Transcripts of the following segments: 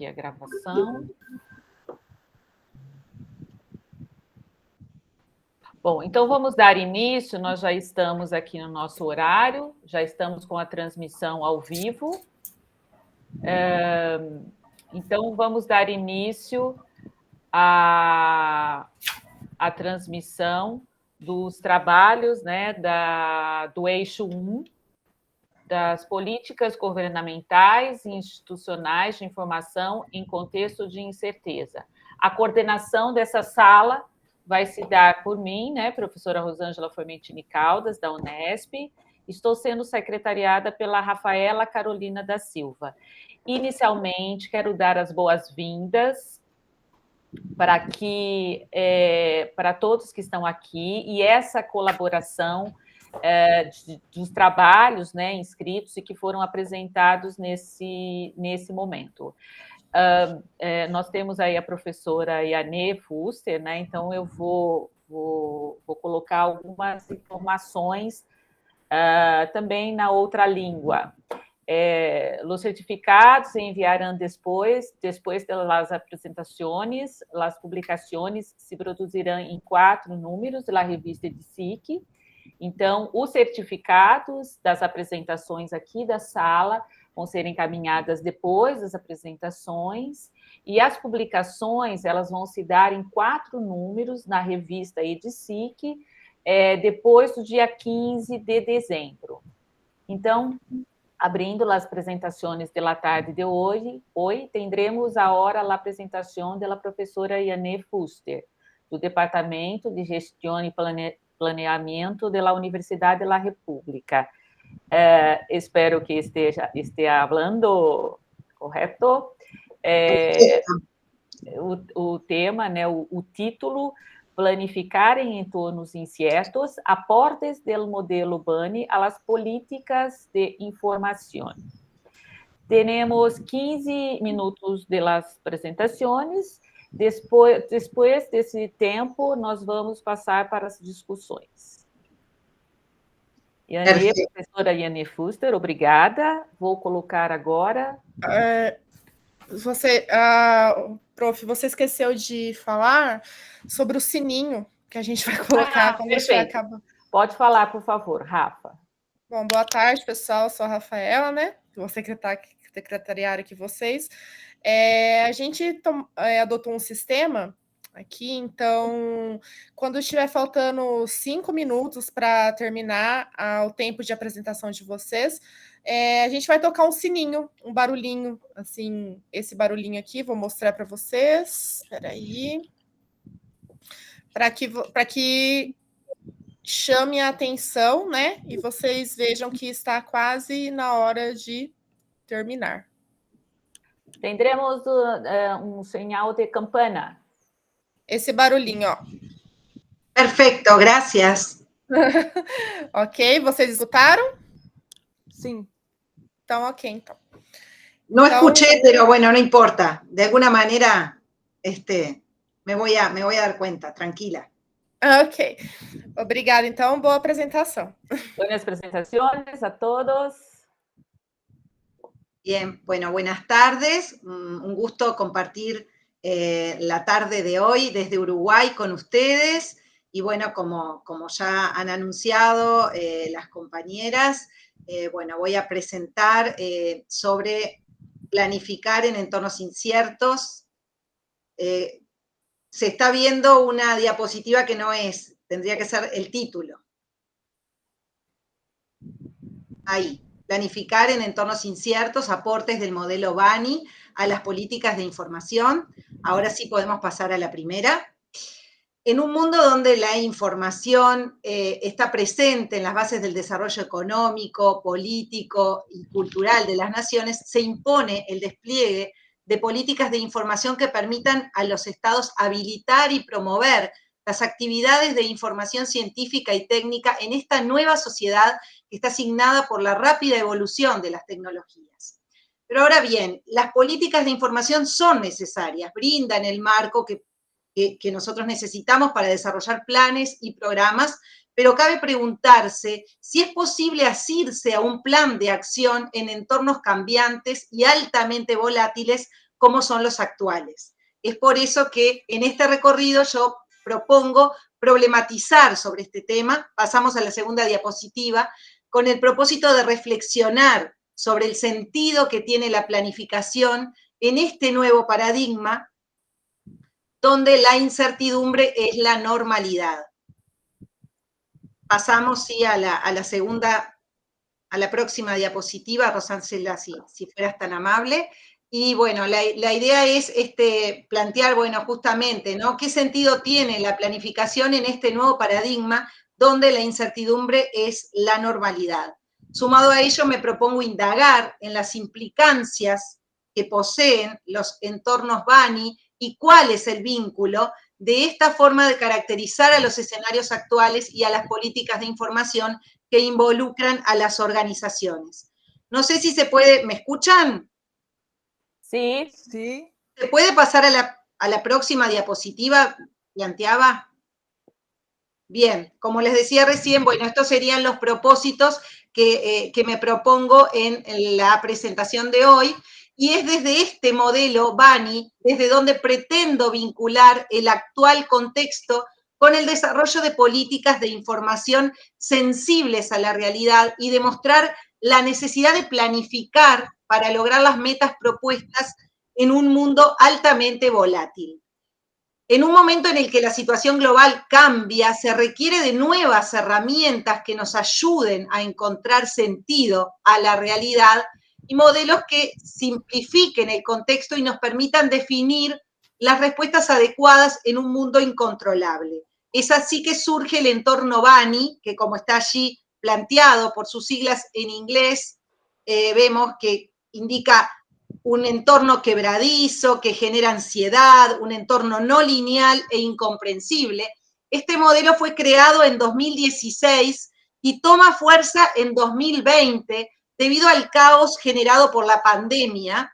aqui a gravação. Bom, então vamos dar início, nós já estamos aqui no nosso horário, já estamos com a transmissão ao vivo. Então, vamos dar início à transmissão dos trabalhos, né, do eixo 1, das políticas governamentais e institucionais de informação em contexto de incerteza. A coordenação dessa sala vai se dar por mim, né, professora Rosângela Formentini Caldas, da Unesp. Estou sendo secretariada pela Rafaela Carolina da Silva. Inicialmente, quero dar as boas-vindas para todos que estão aqui, e essa colaboração dos trabalhos, né, inscritos e que foram apresentados nesse momento. Nós temos aí a professora Yanê Fuster, né, então eu vou colocar algumas informações também na outra língua. Los certificados se enviarán después de las apresentaciones, las publicaciones se produzirão em 4 números da revista EDICIC. Então, os certificados das apresentações aqui da sala vão ser encaminhadas depois das apresentações, e as publicações elas vão se dar em 4 números na revista EDICIC, depois do dia 15 de dezembro. Então, abrindo as apresentações da tarde de hoje, tendremos agora a apresentação da professora Yanê Fuster, do Departamento de Gestão e Planeamento da Universidade da República. Espero que esteja falando correto. O tema, né, o título, Planificar em entornos incertos, aportes do modelo BANI a las políticas de informação. Temos 15 minutos de las apresentações. Depois desse tempo, nós vamos passar para as discussões. Yanê, professora Yanê Fuster, obrigada. Vou colocar agora. Prof, você esqueceu de falar sobre o sininho que a gente vai colocar quando a gente acaba. Pode falar, por favor, Rafa. Bom, boa tarde, pessoal. Eu sou a Rafaela, né? Vou secretariar aqui vocês. A gente adotou um sistema aqui, então, quando estiver faltando 5 minutos para terminar o tempo de apresentação de vocês, a gente vai tocar um sininho, um barulhinho, assim, esse barulhinho aqui, vou mostrar para vocês. Espera aí. Para que chame a atenção, né? E vocês vejam que está quase na hora de terminar. Tendremos um sinal de campana. Esse barulhinho, ó. Perfeito, gracias. Ok, vocês escutaram? Sim. Então, ok, então. No escuché, pero bueno, no importa. De alguna manera, me voy a dar cuenta, tranquila. Ok. Obrigada, então. Boa apresentação. Buenas presentaciones a todos. Bien, bueno, buenas tardes. Un gusto compartir la tarde de hoy desde Uruguay con ustedes. Y bueno, como ya han anunciado las compañeras, bueno, voy a presentar sobre planificar en entornos inciertos. Se está viendo una diapositiva que no es, tendría que ser el título. Ahí, planificar en entornos inciertos, aportes del modelo BANI a las políticas de información. Ahora sí podemos pasar a la primera. En un mundo donde la información está presente en las bases del desarrollo económico, político y cultural de las naciones, se impone el despliegue de políticas de información que permitan a los estados habilitar y promover las actividades de información científica y técnica en esta nueva sociedad que está asignada por la rápida evolución de las tecnologías. Pero ahora bien, las políticas de información son necesarias, brindan el marco que nosotros necesitamos para desarrollar planes y programas, pero cabe preguntarse si es posible asirse a un plan de acción en entornos cambiantes y altamente volátiles como son los actuales. Es por eso que en este recorrido yo propongo problematizar sobre este tema. Pasamos a la segunda diapositiva, con el propósito de reflexionar sobre el sentido que tiene la planificación en este nuevo paradigma, donde la incertidumbre es la normalidad. Pasamos, sí, a la segunda, a la próxima diapositiva, Rosángela, si fueras tan amable. Y bueno, la idea es plantear, bueno, justamente, ¿no? ¿Qué sentido tiene la planificación en este nuevo paradigma donde la incertidumbre es la normalidad? Sumado a ello, me propongo indagar en las implicancias que poseen los entornos BANI y cuál es el vínculo de esta forma de caracterizar a los escenarios actuales y a las políticas de información que involucran a las organizaciones. No sé si se puede, ¿me escuchan? Sí. Sí. ¿Se puede pasar a la próxima diapositiva? Planteaba. Bien, como les decía recién, bueno, estos serían los propósitos que me propongo en la presentación de hoy, y es desde este modelo BANI, desde donde pretendo vincular el actual contexto con el desarrollo de políticas de información sensibles a la realidad y demostrar la necesidad de planificar para lograr las metas propuestas en un mundo altamente volátil. En un momento en el que la situación global cambia, se requiere de nuevas herramientas que nos ayuden a encontrar sentido a la realidad y modelos que simplifiquen el contexto y nos permitan definir las respuestas adecuadas en un mundo incontrolable. Es así que surge el entorno BANI, que como está allí planteado por sus siglas en inglés, vemos que indica un entorno quebradizo que genera ansiedad, un entorno no lineal e incomprensible. Este modelo fue creado en 2016 y toma fuerza en 2020 debido al caos generado por la pandemia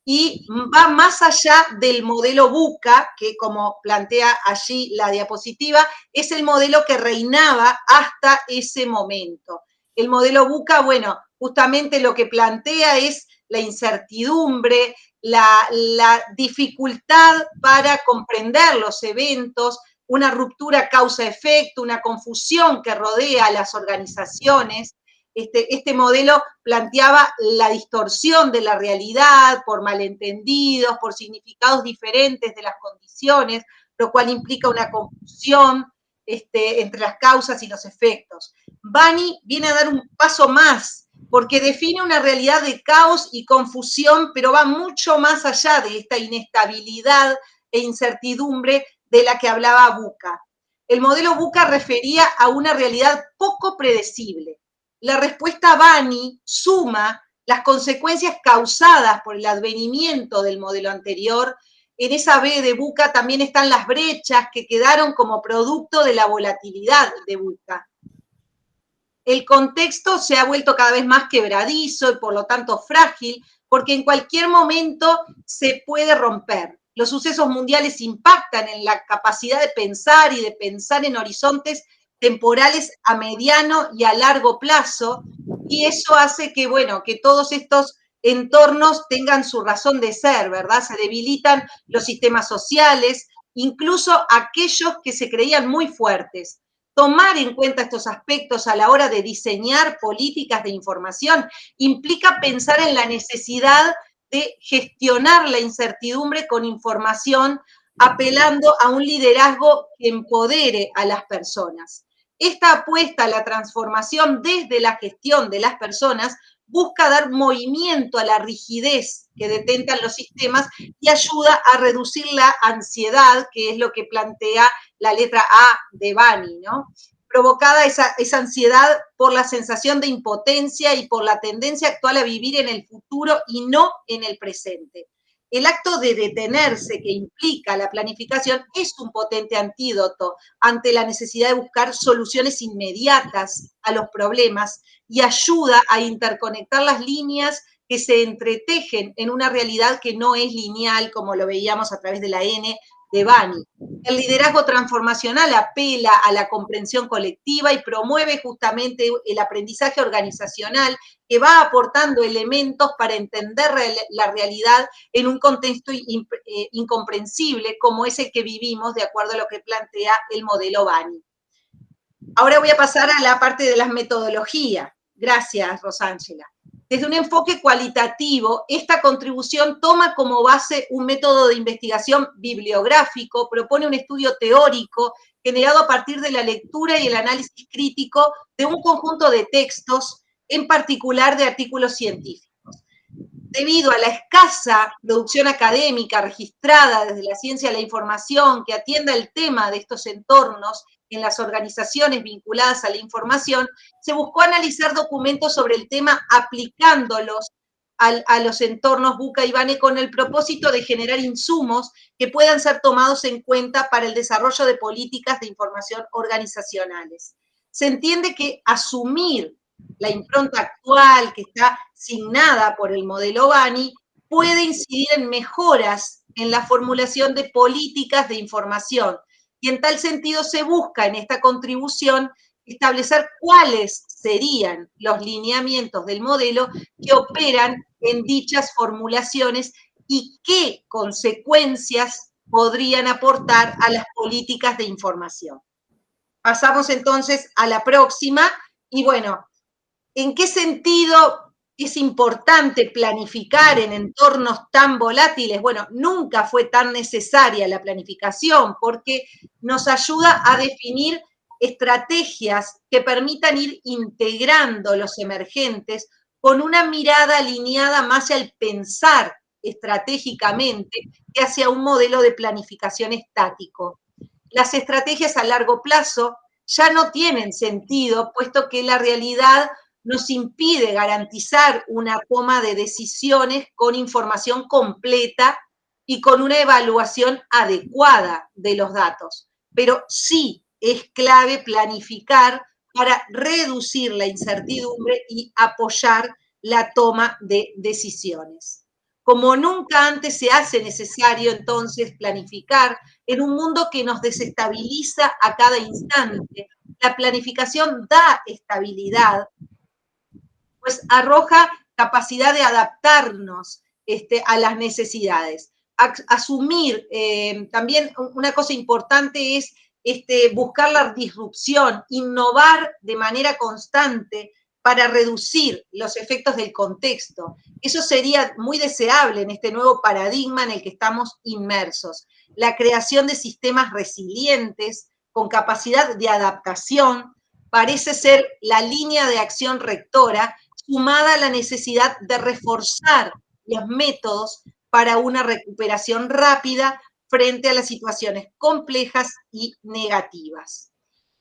y va más allá del modelo VUCA, que como plantea allí la diapositiva, es el modelo que reinaba hasta ese momento. El modelo VUCA, bueno, justamente lo que plantea es la incertidumbre, la dificultad para comprender los eventos, una ruptura causa-efecto, una confusión que rodea a las organizaciones. Este modelo planteaba la distorsión de la realidad por malentendidos, por significados diferentes de las condiciones, lo cual implica una confusión entre las causas y los efectos. BANI viene a dar un paso más, porque define una realidad de caos y confusión, pero va mucho más allá de esta inestabilidad e incertidumbre de la que hablaba VUCA. El modelo VUCA refería a una realidad poco predecible. La respuesta BANI suma las consecuencias causadas por el advenimiento del modelo anterior. En esa B de VUCA también están las brechas que quedaron como producto de la volatilidad de VUCA. El contexto se ha vuelto cada vez más quebradizo y por lo tanto frágil, porque en cualquier momento se puede romper. Los sucesos mundiales impactan en la capacidad de pensar y de pensar en horizontes temporales a mediano y a largo plazo, y eso hace que, bueno, que todos estos entornos tengan su razón de ser, ¿verdad? Se debilitan los sistemas sociales, incluso aquellos que se creían muy fuertes. Tomar en cuenta estos aspectos a la hora de diseñar políticas de información implica pensar en la necesidad de gestionar la incertidumbre con información, apelando a un liderazgo que empodere a las personas. Esta apuesta a la transformación desde la gestión de las personas busca dar movimiento a la rigidez que detentan los sistemas y ayuda a reducir la ansiedad, que es lo que plantea la letra A de BANI, ¿no? Provocada esa ansiedad por la sensación de impotencia y por la tendencia actual a vivir en el futuro y no en el presente. El acto de detenerse que implica la planificación es un potente antídoto ante la necesidad de buscar soluciones inmediatas a los problemas y ayuda a interconectar las líneas que se entretejen en una realidad que no es lineal, como lo veíamos a través de la N de Bani. El liderazgo transformacional apela a la comprensión colectiva y promueve justamente el aprendizaje organizacional que va aportando elementos para entender la realidad en un contexto incomprensible como es el que vivimos de acuerdo a lo que plantea el modelo Bani. Ahora voy a pasar a la parte de las metodologías. Gracias, Rosángela. Desde un enfoque cualitativo, esta contribución toma como base un método de investigación bibliográfico, propone un estudio teórico generado a partir de la lectura y el análisis crítico de un conjunto de textos, en particular de artículos científicos. Debido a la escasa producción académica registrada desde la ciencia de la información que atienda el tema de estos entornos en las organizaciones vinculadas a la información, se buscó analizar documentos sobre el tema aplicándolos a los entornos Buca y Bani con el propósito de generar insumos que puedan ser tomados en cuenta para el desarrollo de políticas de información organizacionales. Se entiende que asumir la impronta actual que está signada por el modelo Bani puede incidir en mejoras en la formulación de políticas de información, y en tal sentido se busca en esta contribución establecer cuáles serían los lineamientos del modelo que operan en dichas formulaciones y qué consecuencias podrían aportar a las políticas de información. Pasamos entonces a la próxima, y bueno, ¿en qué sentido es importante planificar en entornos tan volátiles? Bueno, nunca fue tan necesaria la planificación porque nos ayuda a definir estrategias que permitan ir integrando los emergentes con una mirada alineada más al pensar estratégicamente que hacia un modelo de planificación estático. Las estrategias a largo plazo ya no tienen sentido, puesto que la realidad nos impide garantizar una toma de decisiones con información completa y con una evaluación adecuada de los datos. Pero sí es clave planificar para reducir la incertidumbre y apoyar la toma de decisiones. Como nunca antes se hace necesario entonces planificar en un mundo que nos desestabiliza a cada instante. La planificación da estabilidad, pues arroja capacidad de adaptarnos a las necesidades. Asumir, también una cosa importante es buscar la disrupción, innovar de manera constante para reducir los efectos del contexto. Eso sería muy deseable en este nuevo paradigma en el que estamos inmersos. La creación de sistemas resilientes, con capacidad de adaptación, parece ser la línea de acción rectora, sumada a la necesidad de reforzar los métodos para una recuperación rápida frente a las situaciones complejas y negativas.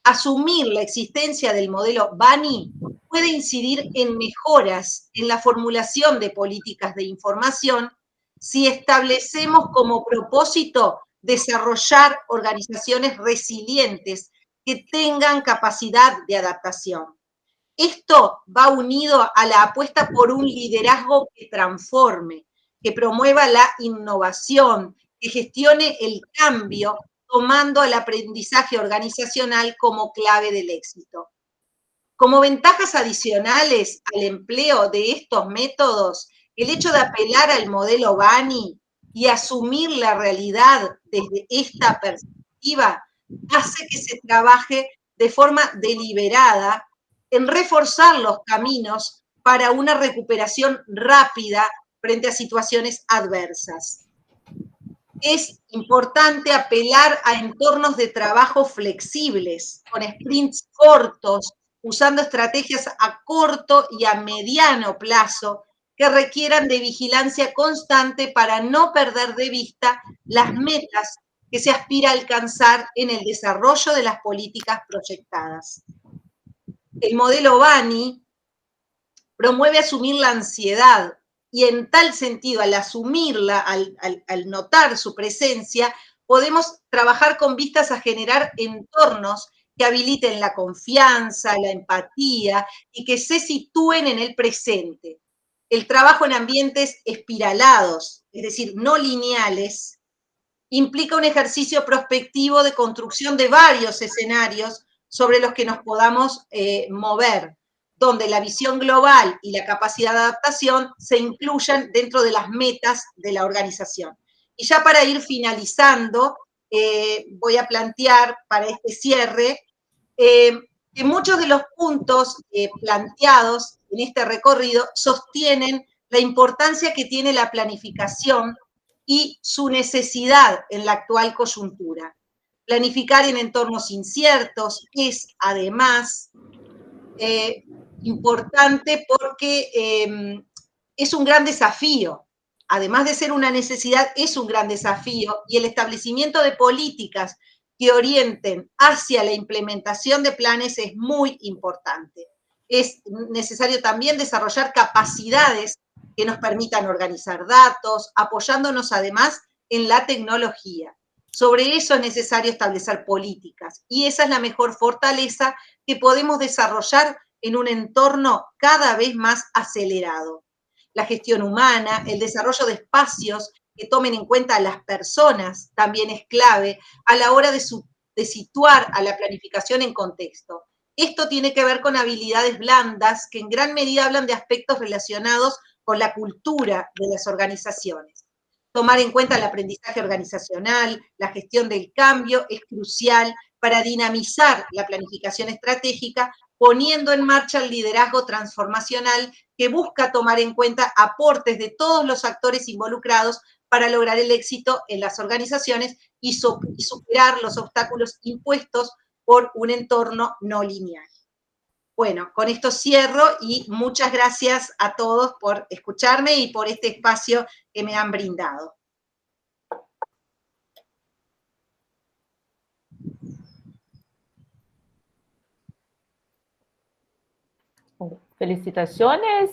Asumir la existencia del modelo Bani puede incidir en mejoras en la formulación de políticas de información si establecemos como propósito desarrollar organizaciones resilientes que tengan capacidad de adaptación. Esto va unido a la apuesta por un liderazgo que transforme, que promueva la innovación, que gestione el cambio, tomando el aprendizaje organizacional como clave del éxito. Como ventajas adicionales al empleo de estos métodos, el hecho de apelar al modelo Bani y asumir la realidad desde esta perspectiva hace que se trabaje de forma deliberada en reforzar los caminos para una recuperación rápida frente a situaciones adversas. Es importante apelar a entornos de trabajo flexibles, con sprints cortos, usando estrategias a corto y a mediano plazo que requieran de vigilancia constante para no perder de vista las metas que se aspira a alcanzar en el desarrollo de las políticas proyectadas. El modelo Bani promueve asumir la ansiedad y en tal sentido, al asumirla, al notar su presencia, podemos trabajar con vistas a generar entornos que habiliten la confianza, la empatía y que se sitúen en el presente. El trabajo en ambientes espiralados, es decir, no lineales, implica un ejercicio prospectivo de construcción de varios escenarios sobre los que nos podamos mover, donde la visión global y la capacidad de adaptación se incluyan dentro de las metas de la organización. Y ya para ir finalizando, voy a plantear para este cierre que muchos de los puntos planteados en este recorrido sostienen la importancia que tiene la planificación y su necesidad en la actual coyuntura. Planificar en entornos inciertos es, además, importante porque es un gran desafío. Además de ser una necesidad, es un gran desafío, y el establecimiento de políticas que orienten hacia la implementación de planes es muy importante. Es necesario también desarrollar capacidades que nos permitan organizar datos, apoyándonos además en la tecnología. Sobre eso es necesario establecer políticas, y esa es la mejor fortaleza que podemos desarrollar en un entorno cada vez más acelerado. La gestión humana, el desarrollo de espacios que tomen en cuenta a las personas también es clave a la hora de situar a la planificación en contexto. Esto tiene que ver con habilidades blandas que en gran medida hablan de aspectos relacionados con la cultura de las organizaciones. Tomar en cuenta el aprendizaje organizacional, la gestión del cambio es crucial para dinamizar la planificación estratégica, poniendo en marcha el liderazgo transformacional que busca tomar en cuenta aportes de todos los actores involucrados para lograr el éxito en las organizaciones y superar los obstáculos impuestos por un entorno no lineal. Bueno, con esto cierro y muchas gracias a todos por escucharme y por este espacio que me han brindado. Felicitaciones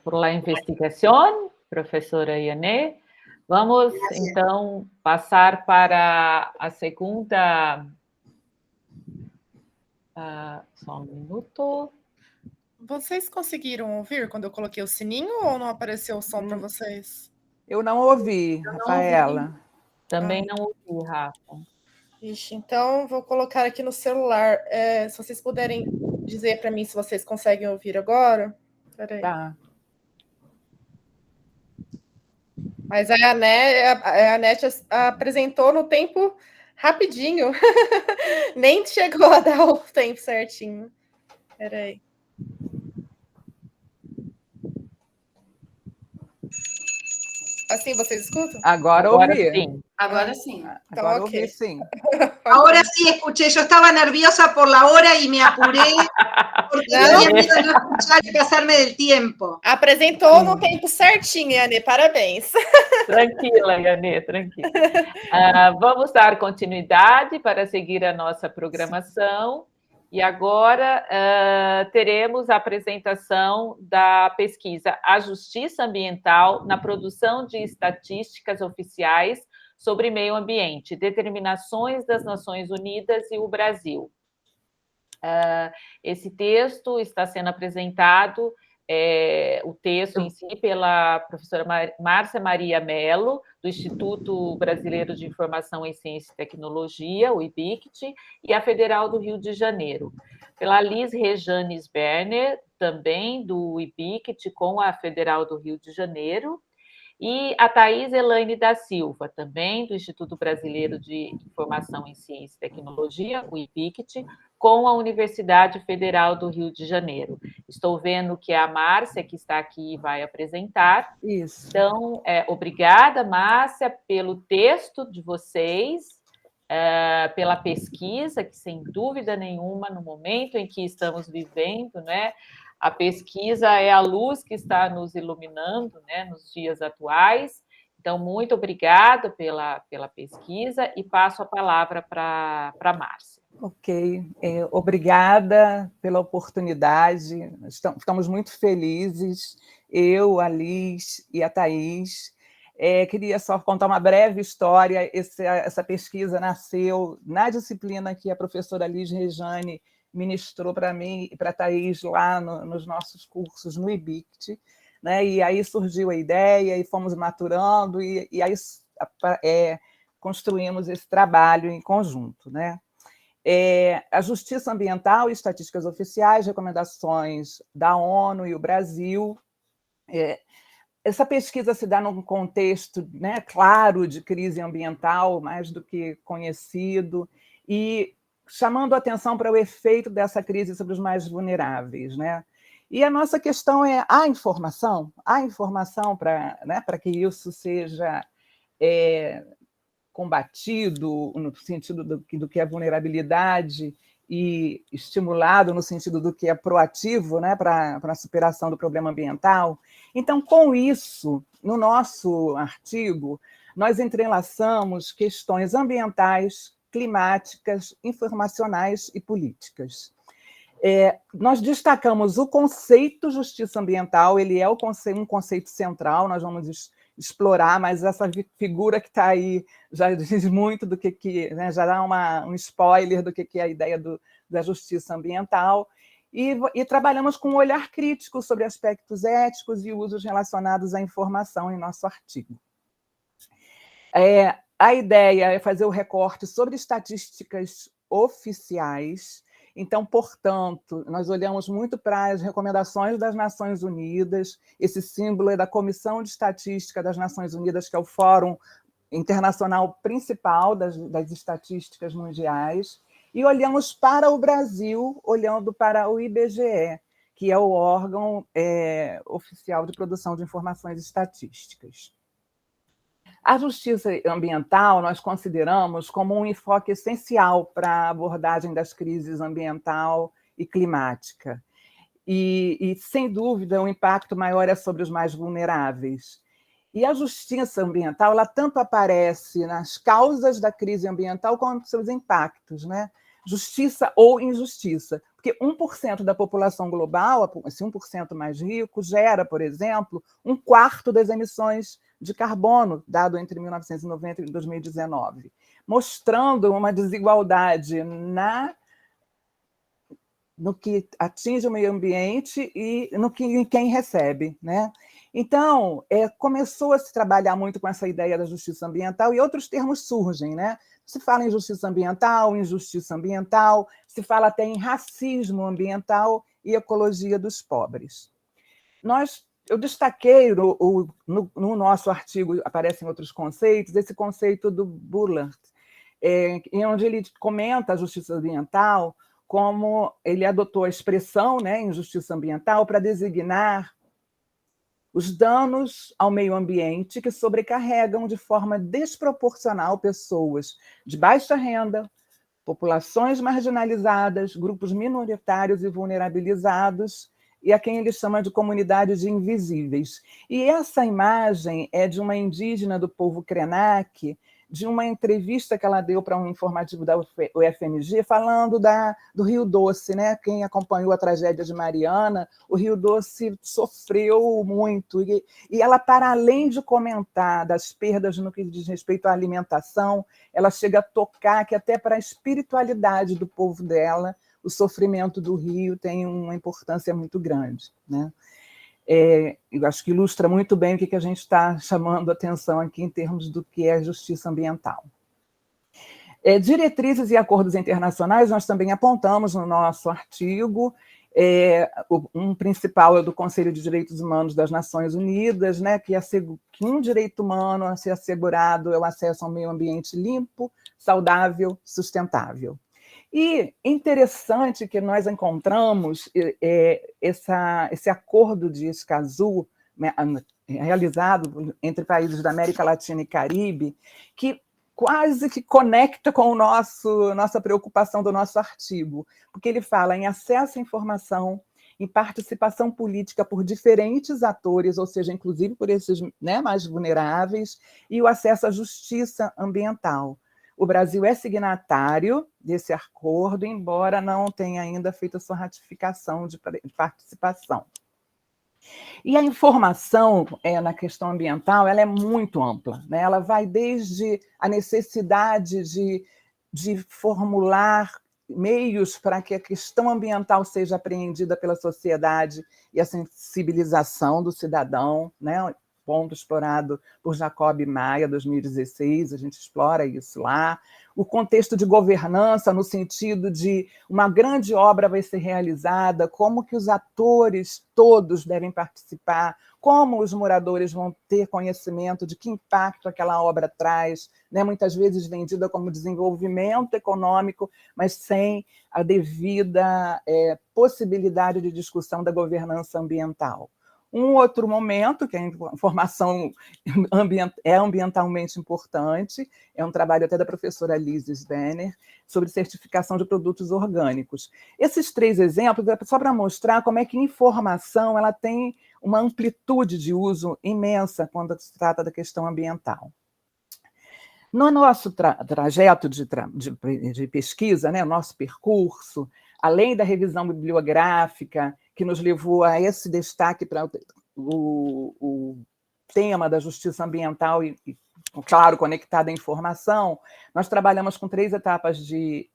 por la investigación, professora Yanê. Vamos, então, passar para a segunda... só um minuto. Vocês conseguiram ouvir quando eu coloquei o sininho ou não apareceu o som para vocês? Eu não ouvi, Rafaela. Também não ouvi, Rafa. Ixi, então vou colocar aqui no celular. Se vocês puderem dizer para mim se vocês conseguem ouvir agora. Peraí. Tá. Mas a Anete apresentou no tempo rapidinho. Nem chegou a dar o tempo certinho. Peraí. Assim vocês escutam? Agora ouvi. Sim. Agora sim. Então, Agora ok. ouvi, sim. Ahora sí escuché, yo estaba nerviosa por la hora y me apuré porque tenía miedo de no escuchar y pasarme del tiempo. Apresentou no tempo certinho, Yanê, parabéns. Tranquila, Yanê, tranquila. Vamos dar continuidade para seguir a nossa programação. E agora teremos a apresentação da pesquisa A Justiça Ambiental na Produção de Estatísticas Oficiais sobre Meio Ambiente, Determinações das Nações Unidas e o Brasil. Esse texto está sendo apresentado, o texto em si, pela professora Márcia Maria Mello, do Instituto Brasileiro de Informação em Ciência e Tecnologia, o IBICT, e a Federal do Rio de Janeiro. Pela Liz Rejanes Berner, também do IBICT, com a Federal do Rio de Janeiro, e a Thais Elaine da Silva, também do Instituto Brasileiro de Informação em Ciência e Tecnologia, o IBICT, com a Universidade Federal do Rio de Janeiro. Estou vendo que é a Márcia que está aqui e vai apresentar. Isso. Então, obrigada, Márcia, pelo texto de vocês, pela pesquisa, que sem dúvida nenhuma, no momento em que estamos vivendo, né, a pesquisa é a luz que está nos iluminando, né, nos dias atuais. Então, muito obrigada pela pesquisa e passo a palavra para a Márcia. Ok, obrigada pela oportunidade, estamos muito felizes, eu, a Liz e a Thais. Queria só contar uma breve história. Essa pesquisa nasceu na disciplina que a professora Liz Rejane ministrou para mim e para a Thais lá nos nossos cursos no IBICT, né? E aí surgiu a ideia e fomos maturando, e aí construímos esse trabalho em conjunto, né? A Justiça Ambiental e Estatísticas Oficiais, recomendações da ONU e o Brasil. Essa pesquisa se dá num contexto, né, claro, de crise ambiental, mais do que conhecido, e chamando a atenção para o efeito dessa crise sobre os mais vulneráveis, né? E a nossa questão é: há informação para, né, para que isso seja combatido no sentido do que é vulnerabilidade e estimulado no sentido do que é proativo, né, para a superação do problema ambiental. Então, com isso, no nosso artigo, nós entrelaçamos questões ambientais, climáticas, informacionais e políticas. Nós destacamos o conceito justiça ambiental, ele é um conceito central, nós vamos explorar, mas essa figura que está aí já diz muito do que né, já dá um spoiler do que é a ideia da justiça ambiental, e trabalhamos com um olhar crítico sobre aspectos éticos e usos relacionados à informação em nosso artigo. A ideia é fazer o recorte sobre estatísticas oficiais. Então, portanto, nós olhamos muito para as recomendações das Nações Unidas. Esse símbolo é da Comissão de Estatística das Nações Unidas, que é o fórum internacional principal das estatísticas mundiais, e olhamos para o Brasil, olhando para o IBGE, que é o órgão oficial de produção de informações estatísticas. A justiça ambiental nós consideramos como um enfoque essencial para a abordagem das crises ambiental e climática. E, sem dúvida, o impacto maior é sobre os mais vulneráveis. E a justiça ambiental, ela tanto aparece nas causas da crise ambiental quanto nos seus impactos, né? Justiça ou injustiça. Porque 1% da população global, esse 1% mais rico, gera, por exemplo, 1/4 das emissões de carbono, dado entre 1990 e 2019, mostrando uma desigualdade no que atinge o meio ambiente e em quem recebe, né? Então, começou a se trabalhar muito com essa ideia da justiça ambiental e outros termos surgem, né? Se fala em justiça ambiental, injustiça ambiental, se fala até em racismo ambiental e ecologia dos pobres. Eu destaquei no nosso artigo, aparecem outros conceitos, esse conceito do Bullard, em onde ele comenta a justiça ambiental como ele adotou a expressão, né, injustiça ambiental para designar os danos ao meio ambiente que sobrecarregam de forma desproporcional pessoas de baixa renda, populações marginalizadas, grupos minoritários e vulnerabilizados, e a quem ele chama de comunidades de invisíveis. E essa imagem é de uma indígena do povo Krenak, de uma entrevista que ela deu para um informativo da UFMG, falando do Rio Doce, né? Quem acompanhou a tragédia de Mariana, o Rio Doce sofreu muito, e ela, para além de comentar das perdas no que diz respeito à alimentação, ela chega a tocar que até para a espiritualidade do povo dela, o sofrimento do rio tem uma importância muito grande, né? Eu acho que ilustra muito bem o que a gente está chamando a atenção aqui em termos do que é justiça ambiental. Diretrizes e acordos internacionais nós também apontamos no nosso artigo. Um principal é o do Conselho de Direitos Humanos das Nações Unidas, né, que um direito humano a ser assegurado é o acesso ao meio ambiente limpo, saudável, sustentável. E interessante que nós encontramos esse acordo de Escazú, né, realizado entre países da América Latina e Caribe, que quase que conecta com nossa preocupação do nosso artigo, porque ele fala em acesso à informação, em participação política por diferentes atores, ou seja, inclusive por esses, né, mais vulneráveis, e o acesso à justiça ambiental. O Brasil é signatário desse acordo, embora não tenha ainda feito a sua ratificação de participação. E a informação na questão ambiental ela é muito ampla, né? Ela vai desde a necessidade de formular meios para que a questão ambiental seja apreendida pela sociedade e a sensibilização do cidadão, né? ponto explorado por Jacob Maia, 2016, a gente explora isso lá. O contexto de governança, no sentido de uma grande obra vai ser realizada, como que os atores todos devem participar, como os moradores vão ter conhecimento de que impacto aquela obra traz, né? Muitas vezes vendida como desenvolvimento econômico, mas sem a devida possibilidade de discussão da governança ambiental. Um outro momento, que a informação é ambientalmente importante, é um trabalho até da professora Liz Svenner, sobre certificação de produtos orgânicos. Esses 3 exemplos é só para mostrar como é que informação ela tem uma amplitude de uso imensa quando se trata da questão ambiental. No nosso trajeto de pesquisa, né, o nosso percurso, além da revisão bibliográfica, que nos levou a esse destaque para o tema da justiça ambiental e, claro, conectada à informação, nós trabalhamos com 3 etapas de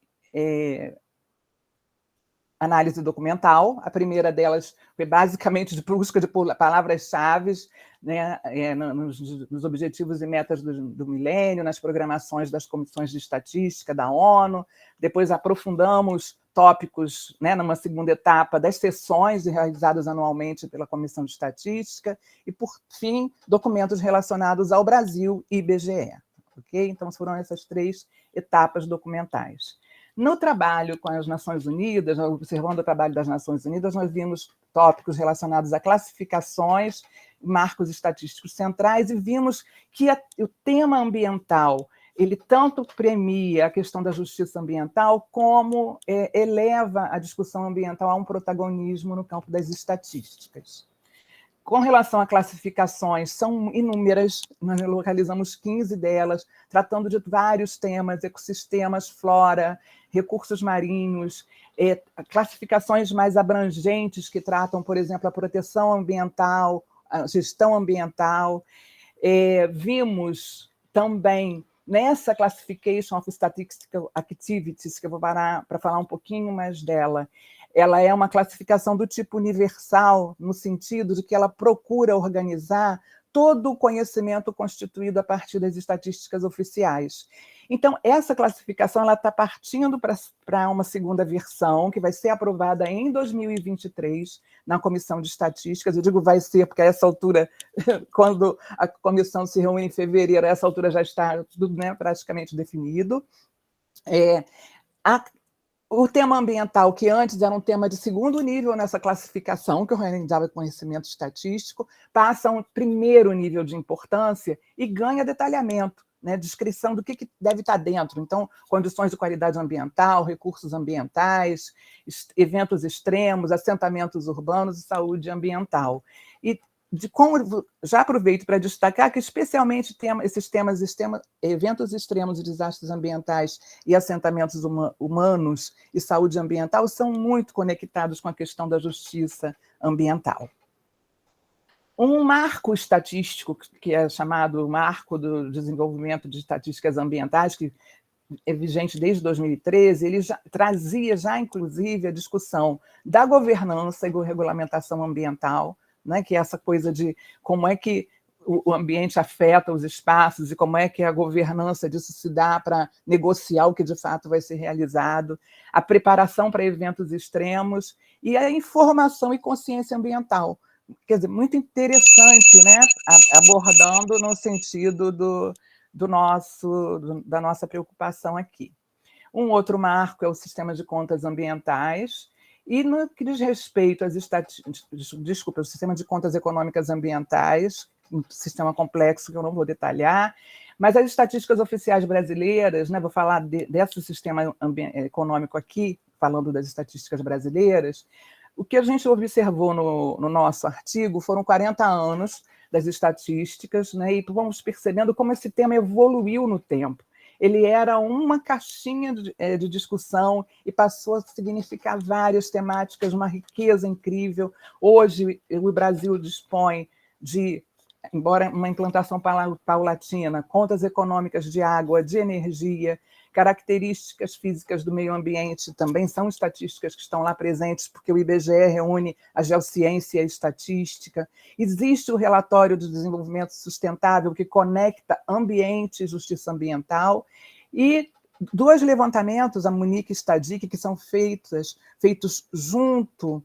análise documental. A primeira delas foi basicamente de busca de palavras-chave, né, nos objetivos e metas do milênio, nas programações das comissões de estatística da ONU. Depois aprofundamos tópicos, né, numa segunda etapa, das sessões realizadas anualmente pela Comissão de Estatística e, por fim, documentos relacionados ao Brasil e IBGE. Okay? Então, foram essas 3 etapas documentais. No trabalho com as Nações Unidas, observando o trabalho das Nações Unidas, nós vimos tópicos relacionados a classificações, marcos estatísticos centrais, e vimos que o tema ambiental ele tanto premia a questão da justiça ambiental, como eleva a discussão ambiental a um protagonismo no campo das estatísticas. Com relação a classificações, são inúmeras, nós localizamos 15 delas, tratando de vários temas, ecossistemas, flora, recursos marinhos, classificações mais abrangentes que tratam, por exemplo, a proteção ambiental, a gestão ambiental. Vimos também, nessa Classification of Statistical Activities, que eu vou parar para falar um pouquinho mais dela, ela é uma classificação do tipo universal, no sentido de que ela procura organizar todo o conhecimento constituído a partir das estatísticas oficiais. Então, essa classificação está partindo para uma segunda versão, que vai ser aprovada em 2023, na Comissão de Estatísticas. Eu digo vai ser, porque a essa altura, quando a comissão se reúne em fevereiro, a essa altura já está tudo, né, praticamente definido. O tema ambiental, que antes era um tema de segundo nível nessa classificação, que organizava conhecimento estatístico, passa a um primeiro nível de importância e ganha detalhamento, né, descrição do que deve estar dentro. Então, condições de qualidade ambiental, recursos ambientais, eventos extremos, assentamentos urbanos e saúde ambiental. E já aproveito para destacar que, especialmente, esses temas, eventos extremos e desastres ambientais e assentamentos humanos e saúde ambiental, são muito conectados com a questão da justiça ambiental. Um marco estatístico, que é chamado Marco do Desenvolvimento de Estatísticas Ambientais, que é vigente desde 2013, ele trazia, inclusive, a discussão da governança e da regulamentação ambiental, né, que é essa coisa de como é que o ambiente afeta os espaços e como é que a governança disso se dá para negociar o que de fato vai ser realizado, a preparação para eventos extremos e a informação e consciência ambiental. Quer dizer, muito interessante, né, abordando no sentido da nossa preocupação aqui. Um outro marco é o sistema de contas ambientais. E no que diz respeito às o sistema de contas econômicas ambientais, um sistema complexo que eu não vou detalhar, mas as estatísticas oficiais brasileiras, né, vou falar desse sistema econômico aqui, falando das estatísticas brasileiras, o que a gente observou no nosso artigo foram 40 anos das estatísticas, né, e vamos percebendo como esse tema evoluiu no tempo. Ele era uma caixinha de discussão e passou a significar várias temáticas, uma riqueza incrível. Hoje, o Brasil dispõe de embora uma implantação paulatina, contas econômicas de água, de energia, características físicas do meio ambiente também são estatísticas que estão lá presentes, porque o IBGE reúne a geociência e a estatística. Existe o relatório de desenvolvimento sustentável, que conecta ambiente e justiça ambiental, e dois levantamentos, a Munique e Stadic, que são feitos junto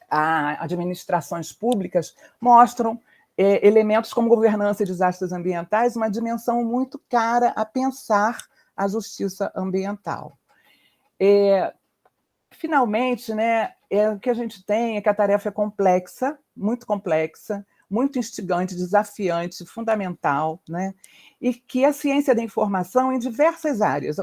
a administrações públicas, mostram elementos como governança e desastres ambientais, uma dimensão muito cara a pensar a justiça ambiental. Finalmente, né, o que a gente tem é que a tarefa é complexa, muito instigante, desafiante, fundamental, né? E que a ciência da informação, em diversas áreas,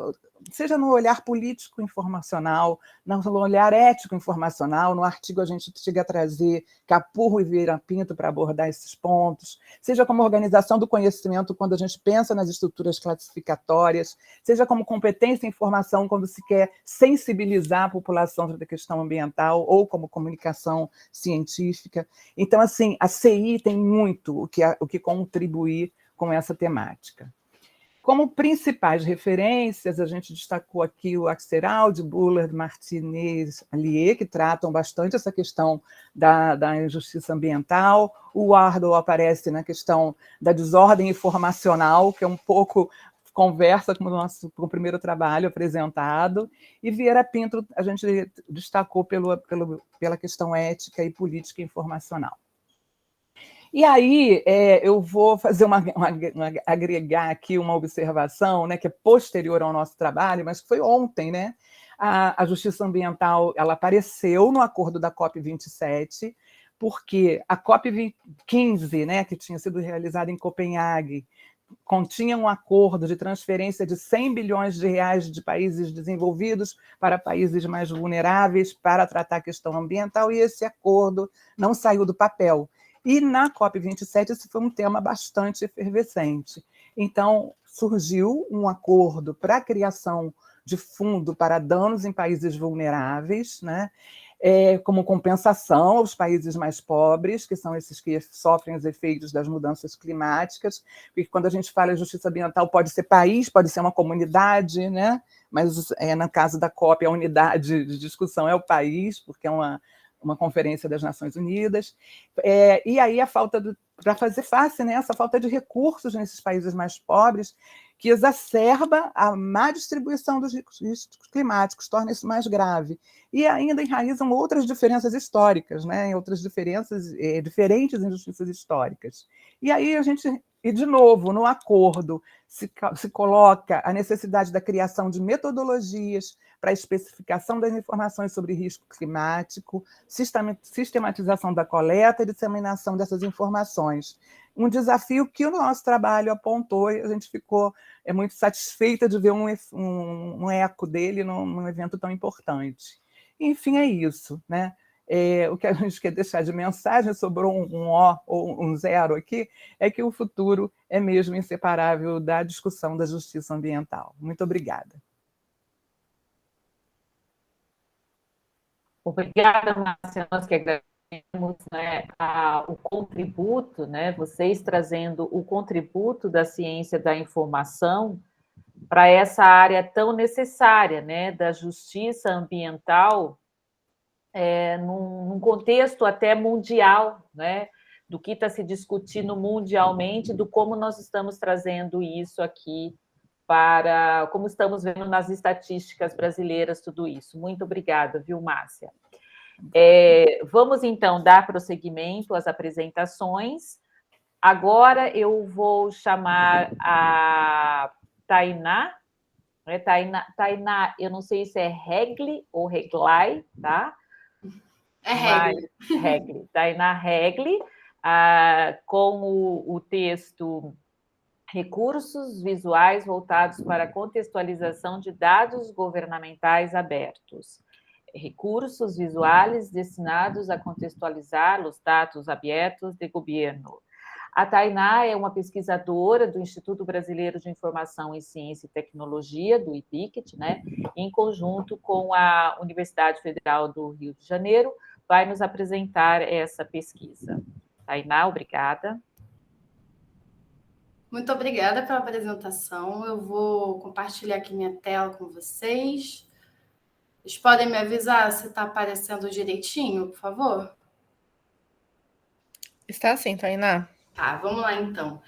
seja no olhar político informacional, no olhar ético informacional, no artigo a gente chega a trazer Capurro e Vieira Pinto para abordar esses pontos, seja como organização do conhecimento quando a gente pensa nas estruturas classificatórias, seja como competência em informação quando se quer sensibilizar a população sobre a questão ambiental, ou como comunicação científica. Então, assim, a CI tem muito o que contribuir com essa temática. Como principais referências, a gente destacou aqui o Axelrod, Bullard, Martinez, Allier, que tratam bastante essa questão da injustiça ambiental. O Wardle aparece na questão da desordem informacional, que é um pouco conversa com o primeiro trabalho apresentado, e Vieira Pinto a gente destacou pela questão ética e política informacional. E aí eu vou fazer agregar aqui uma observação, né, que é posterior ao nosso trabalho, mas que foi ontem, né? A justiça ambiental ela apareceu no acordo da COP27, porque a COP15, né, que tinha sido realizada em Copenhague, continha um acordo de transferência de 100 bilhões de reais de países desenvolvidos para países mais vulneráveis para tratar a questão ambiental, e esse acordo não saiu do papel. E na COP27 esse foi um tema bastante efervescente. Então, surgiu um acordo para a criação de fundo para danos em países vulneráveis, né? Como compensação aos países mais pobres, que são esses que sofrem os efeitos das mudanças climáticas, porque quando a gente fala em justiça ambiental pode ser país, pode ser uma comunidade, né? Mas no caso da COP a unidade de discussão é o país, porque é uma conferência das Nações Unidas, e aí a falta para fazer face, né, essa falta de recursos nesses países mais pobres, que exacerba a má distribuição dos riscos climáticos, torna isso mais grave. E ainda enraizam outras diferenças históricas, né, outras diferenças diferentes injustiças históricas. E aí a gente, e de novo, no acordo, se coloca a necessidade da criação de metodologias para a especificação das informações sobre risco climático, sistematização da coleta e disseminação dessas informações. Um desafio que o nosso trabalho apontou e a gente ficou muito satisfeita de ver um eco dele num evento tão importante. Enfim, é isso, né? O que a gente quer deixar de mensagem, sobrou um O ou um zero aqui, é que o futuro é mesmo inseparável da discussão da justiça ambiental. Muito obrigada. Obrigada, Márcia. Nós que agradecemos, né, o contributo, né, vocês trazendo o contributo da ciência da informação para essa área tão necessária, né, da justiça ambiental, num contexto até mundial, né, do que está se discutindo mundialmente, do como nós estamos trazendo isso aqui para, como estamos vendo nas estatísticas brasileiras, tudo isso. Muito obrigada, viu, Márcia? Vamos, então, dar prosseguimento às apresentações. Agora eu vou chamar a Tainá. Tainá, eu não sei se é Regli ou Reglai, tá? É Regli. Regli. Tainá Regli, com o texto Recursos visuais voltados para a contextualização de dados governamentais abertos. Recursos visuais destinados a contextualizar os dados abertos de governo. A Tainá é uma pesquisadora do Instituto Brasileiro de Informação em Ciência e Tecnologia, do IPICT, né? Em conjunto com a Universidade Federal do Rio de Janeiro, vai nos apresentar essa pesquisa. Tainá, obrigada. Muito obrigada pela apresentação. Eu vou compartilhar aqui minha tela com vocês. Vocês podem me avisar se está aparecendo direitinho, por favor? Está sim, Tainá. Tá, vamos lá então.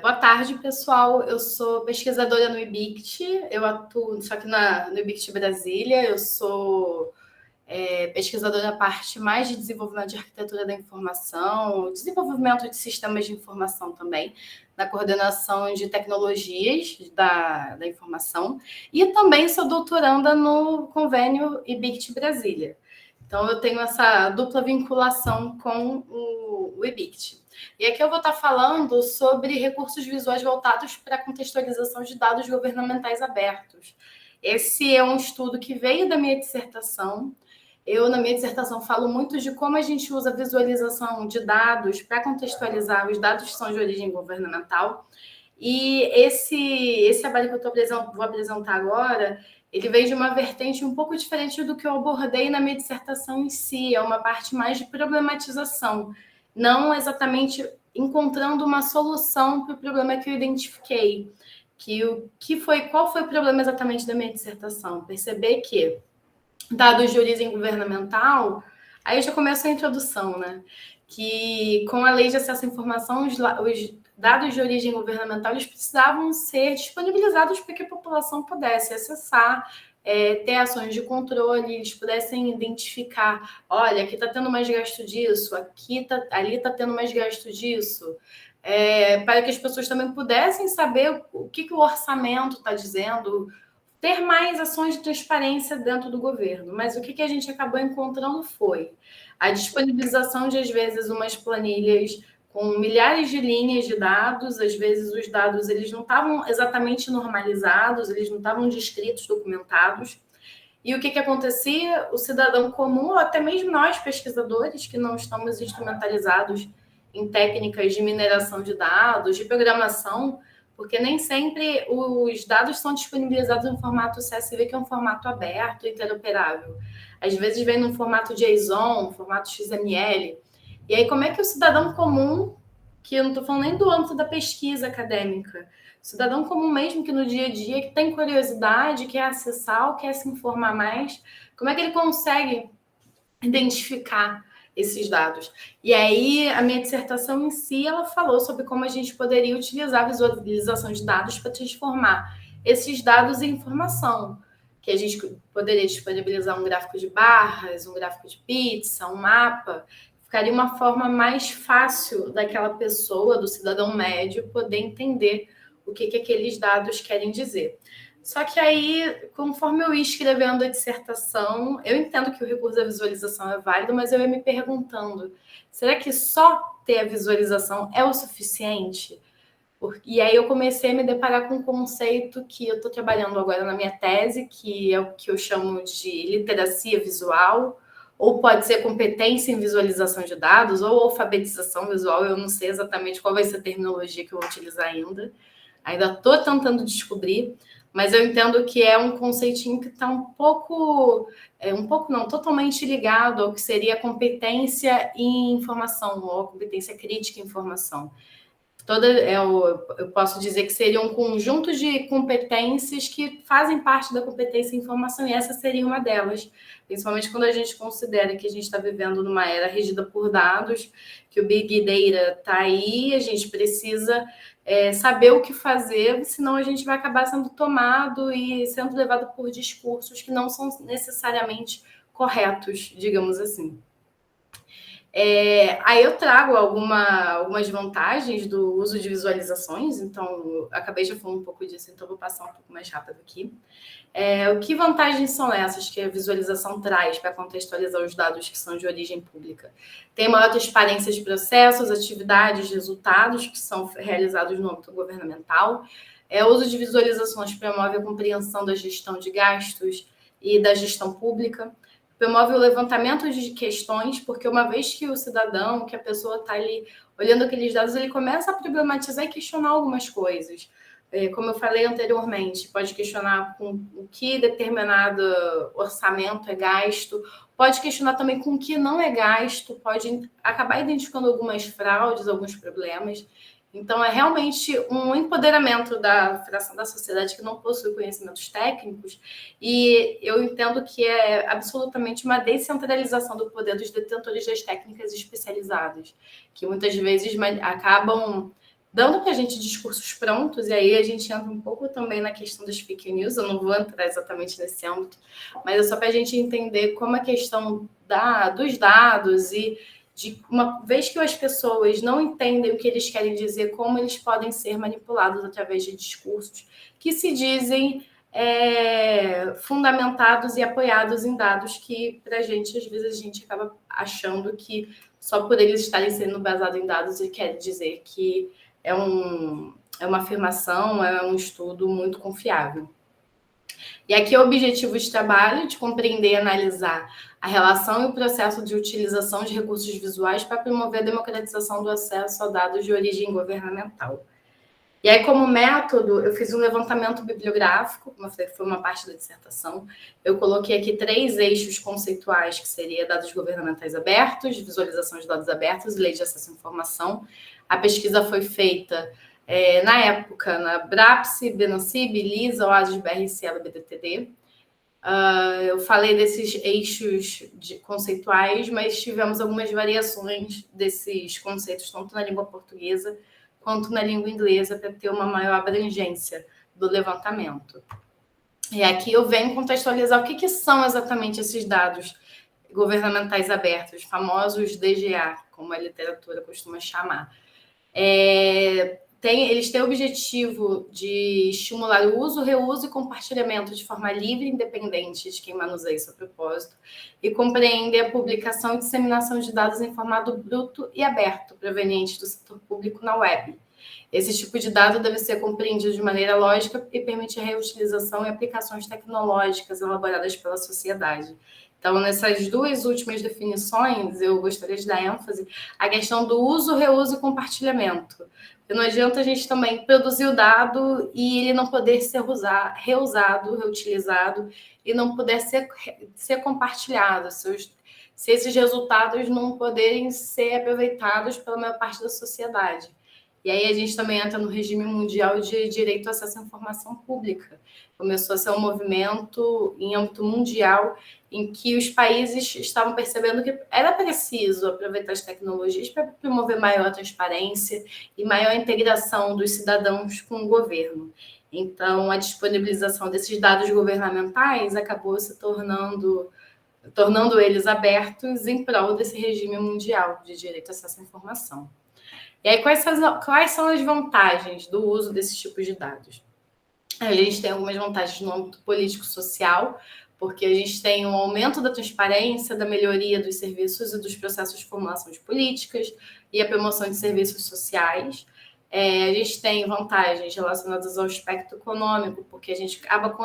Boa tarde, pessoal. Eu sou pesquisadora no IBICT, eu atuo só que no IBICT Brasília, eu sou pesquisadora na parte mais de desenvolvimento de arquitetura da informação, desenvolvimento de sistemas de informação também, na coordenação de tecnologias da informação, e também sou doutoranda no convênio IBICT Brasília. Então, eu tenho essa dupla vinculação com o IBICT. E aqui eu vou estar falando sobre recursos visuais voltados para a contextualização de dados governamentais abertos. Esse é um estudo que veio da minha dissertação. Eu, na minha dissertação, falo muito de como a gente usa a visualização de dados para contextualizar os dados que são de origem governamental. E esse trabalho que eu vou apresentar agora, ele veio de uma vertente um pouco diferente do que eu abordei na minha dissertação em si. É uma parte mais de problematização, não exatamente encontrando uma solução para o problema que eu identifiquei. Qual foi o problema exatamente da minha dissertação? Perceber que dados de origem governamental, aí já começa a introdução, né? Que com a Lei de Acesso à Informação, os dados de origem governamental eles precisavam ser disponibilizados para que a população pudesse acessar, ter ações de controle, eles pudessem identificar, olha, aqui está tendo mais gasto disso, ali está tendo mais gasto disso, para que as pessoas também pudessem saber o que o orçamento está dizendo, ter mais ações de transparência dentro do governo. Mas o que a gente acabou encontrando foi a disponibilização de, às vezes, umas planilhas com milhares de linhas de dados, às vezes os dados eles não estavam exatamente normalizados, eles não estavam descritos, documentados. E o que acontecia? O cidadão comum, ou até mesmo nós, pesquisadores, que não estamos instrumentalizados em técnicas de mineração de dados, de programação, porque nem sempre os dados são disponibilizados em formato CSV, que é um formato aberto, interoperável. Às vezes vem no formato JSON, formato XML. E aí, como é que o cidadão comum, que eu não estou falando nem do âmbito da pesquisa acadêmica, cidadão comum mesmo que no dia a dia, que tem curiosidade, quer acessar ou quer se informar mais, como é que ele consegue identificar esses dados? E aí, a minha dissertação em si, ela falou sobre como a gente poderia utilizar a visualização de dados para transformar esses dados em informação, que a gente poderia disponibilizar um gráfico de barras, um gráfico de pizza, um mapa, ficaria uma forma mais fácil daquela pessoa, do cidadão médio, poder entender o que aqueles dados querem dizer. Só que aí, conforme eu ia escrevendo a dissertação, eu entendo que o recurso da visualização é válido, mas eu ia me perguntando, será que só ter a visualização é o suficiente? E aí eu comecei a me deparar com um conceito que eu estou trabalhando agora na minha tese, que é o que eu chamo de literacia visual, ou pode ser competência em visualização de dados, ou alfabetização visual, eu não sei exatamente qual vai ser a terminologia que eu vou utilizar ainda. Ainda estou tentando descobrir, mas eu entendo que é um conceitinho que está totalmente ligado ao que seria a competência em informação, ou a competência crítica em informação. Eu posso dizer que seria um conjunto de competências que fazem parte da competência em informação, e essa seria uma delas, principalmente quando a gente considera que a gente está vivendo numa era regida por dados, que o Big Data está aí, a gente precisa saber o que fazer, senão a gente vai acabar sendo tomado e sendo levado por discursos que não são necessariamente corretos, digamos assim. Aí eu trago algumas vantagens do uso de visualizações, então eu acabei já falando um pouco disso, então vou passar um pouco mais rápido aqui. Que vantagens são essas que a visualização traz para contextualizar os dados que são de origem pública? Tem maior transparência de processos, atividades, resultados que são realizados no âmbito governamental. O uso de visualizações promove a compreensão da gestão de gastos e da gestão pública. Promove o levantamento de questões, porque uma vez que o cidadão, que a pessoa está ali olhando aqueles dados, ele começa a problematizar e questionar algumas coisas. Como eu falei anteriormente, pode questionar com o que determinado orçamento é gasto, pode questionar também com o que não é gasto, pode acabar identificando algumas fraudes, alguns problemas. Então, é realmente um empoderamento da fração da sociedade que não possui conhecimentos técnicos, e eu entendo que é absolutamente uma descentralização do poder dos detentores das técnicas especializadas, que muitas vezes acabam dando para a gente discursos prontos, e aí a gente entra um pouco também na questão das fake news. Eu não vou entrar exatamente nesse âmbito, mas é só para a gente entender como a questão dos dados e de uma vez que as pessoas não entendem o que eles querem dizer, como eles podem ser manipulados através de discursos que se dizem fundamentados e apoiados em dados que, para a gente, às vezes, a gente acaba achando que só por eles estarem sendo baseados em dados, ele quer dizer que é uma afirmação, é um estudo muito confiável. E aqui é o objetivo de trabalho de compreender e analisar a relação e o processo de utilização de recursos visuais para promover a democratização do acesso a dados de origem governamental. E aí, como método, eu fiz um levantamento bibliográfico, como eu falei, foi uma parte da dissertação. Eu coloquei aqui 3 eixos conceituais, que seria dados governamentais abertos, visualização de dados abertos e lei de acesso à informação. A pesquisa foi feita na época, na BRAPSE, BNCIB, LISA, OASIS, BRC, BDTD. Eu falei desses eixos conceituais, mas tivemos algumas variações desses conceitos, tanto na língua portuguesa quanto na língua inglesa, para ter uma maior abrangência do levantamento. E aqui eu venho contextualizar o que são exatamente esses dados governamentais abertos, famosos DGA, como a literatura costuma chamar. Eles têm o objetivo de estimular o uso, reuso e compartilhamento de forma livre e independente de quem manuseia esse propósito, e compreender a publicação e disseminação de dados em formato bruto e aberto, provenientes do setor público na web. Esse tipo de dado deve ser compreendido de maneira lógica e permitir a reutilização e aplicações tecnológicas elaboradas pela sociedade. Então, nessas 2 últimas definições, eu gostaria de dar ênfase à questão do uso, reuso e compartilhamento. Porque não adianta a gente também produzir o dado e ele não poder ser reusado, reutilizado, e não poder ser compartilhado. Se esses resultados não poderem ser aproveitados pela maior parte da sociedade. E aí a gente também entra no regime mundial de direito ao acesso à informação pública. Começou a ser um movimento em âmbito mundial em que os países estavam percebendo que era preciso aproveitar as tecnologias para promover maior transparência e maior integração dos cidadãos com o governo. Então, a disponibilização desses dados governamentais acabou se tornando eles abertos em prol desse regime mundial de direito ao acesso à informação. E aí, quais são as vantagens do uso desses tipos de dados? A gente tem algumas vantagens no âmbito político-social, porque a gente tem um aumento da transparência, da melhoria dos serviços e dos processos de formulação de políticas e a promoção de serviços sociais. A gente tem vantagens relacionadas ao aspecto econômico, porque a gente acaba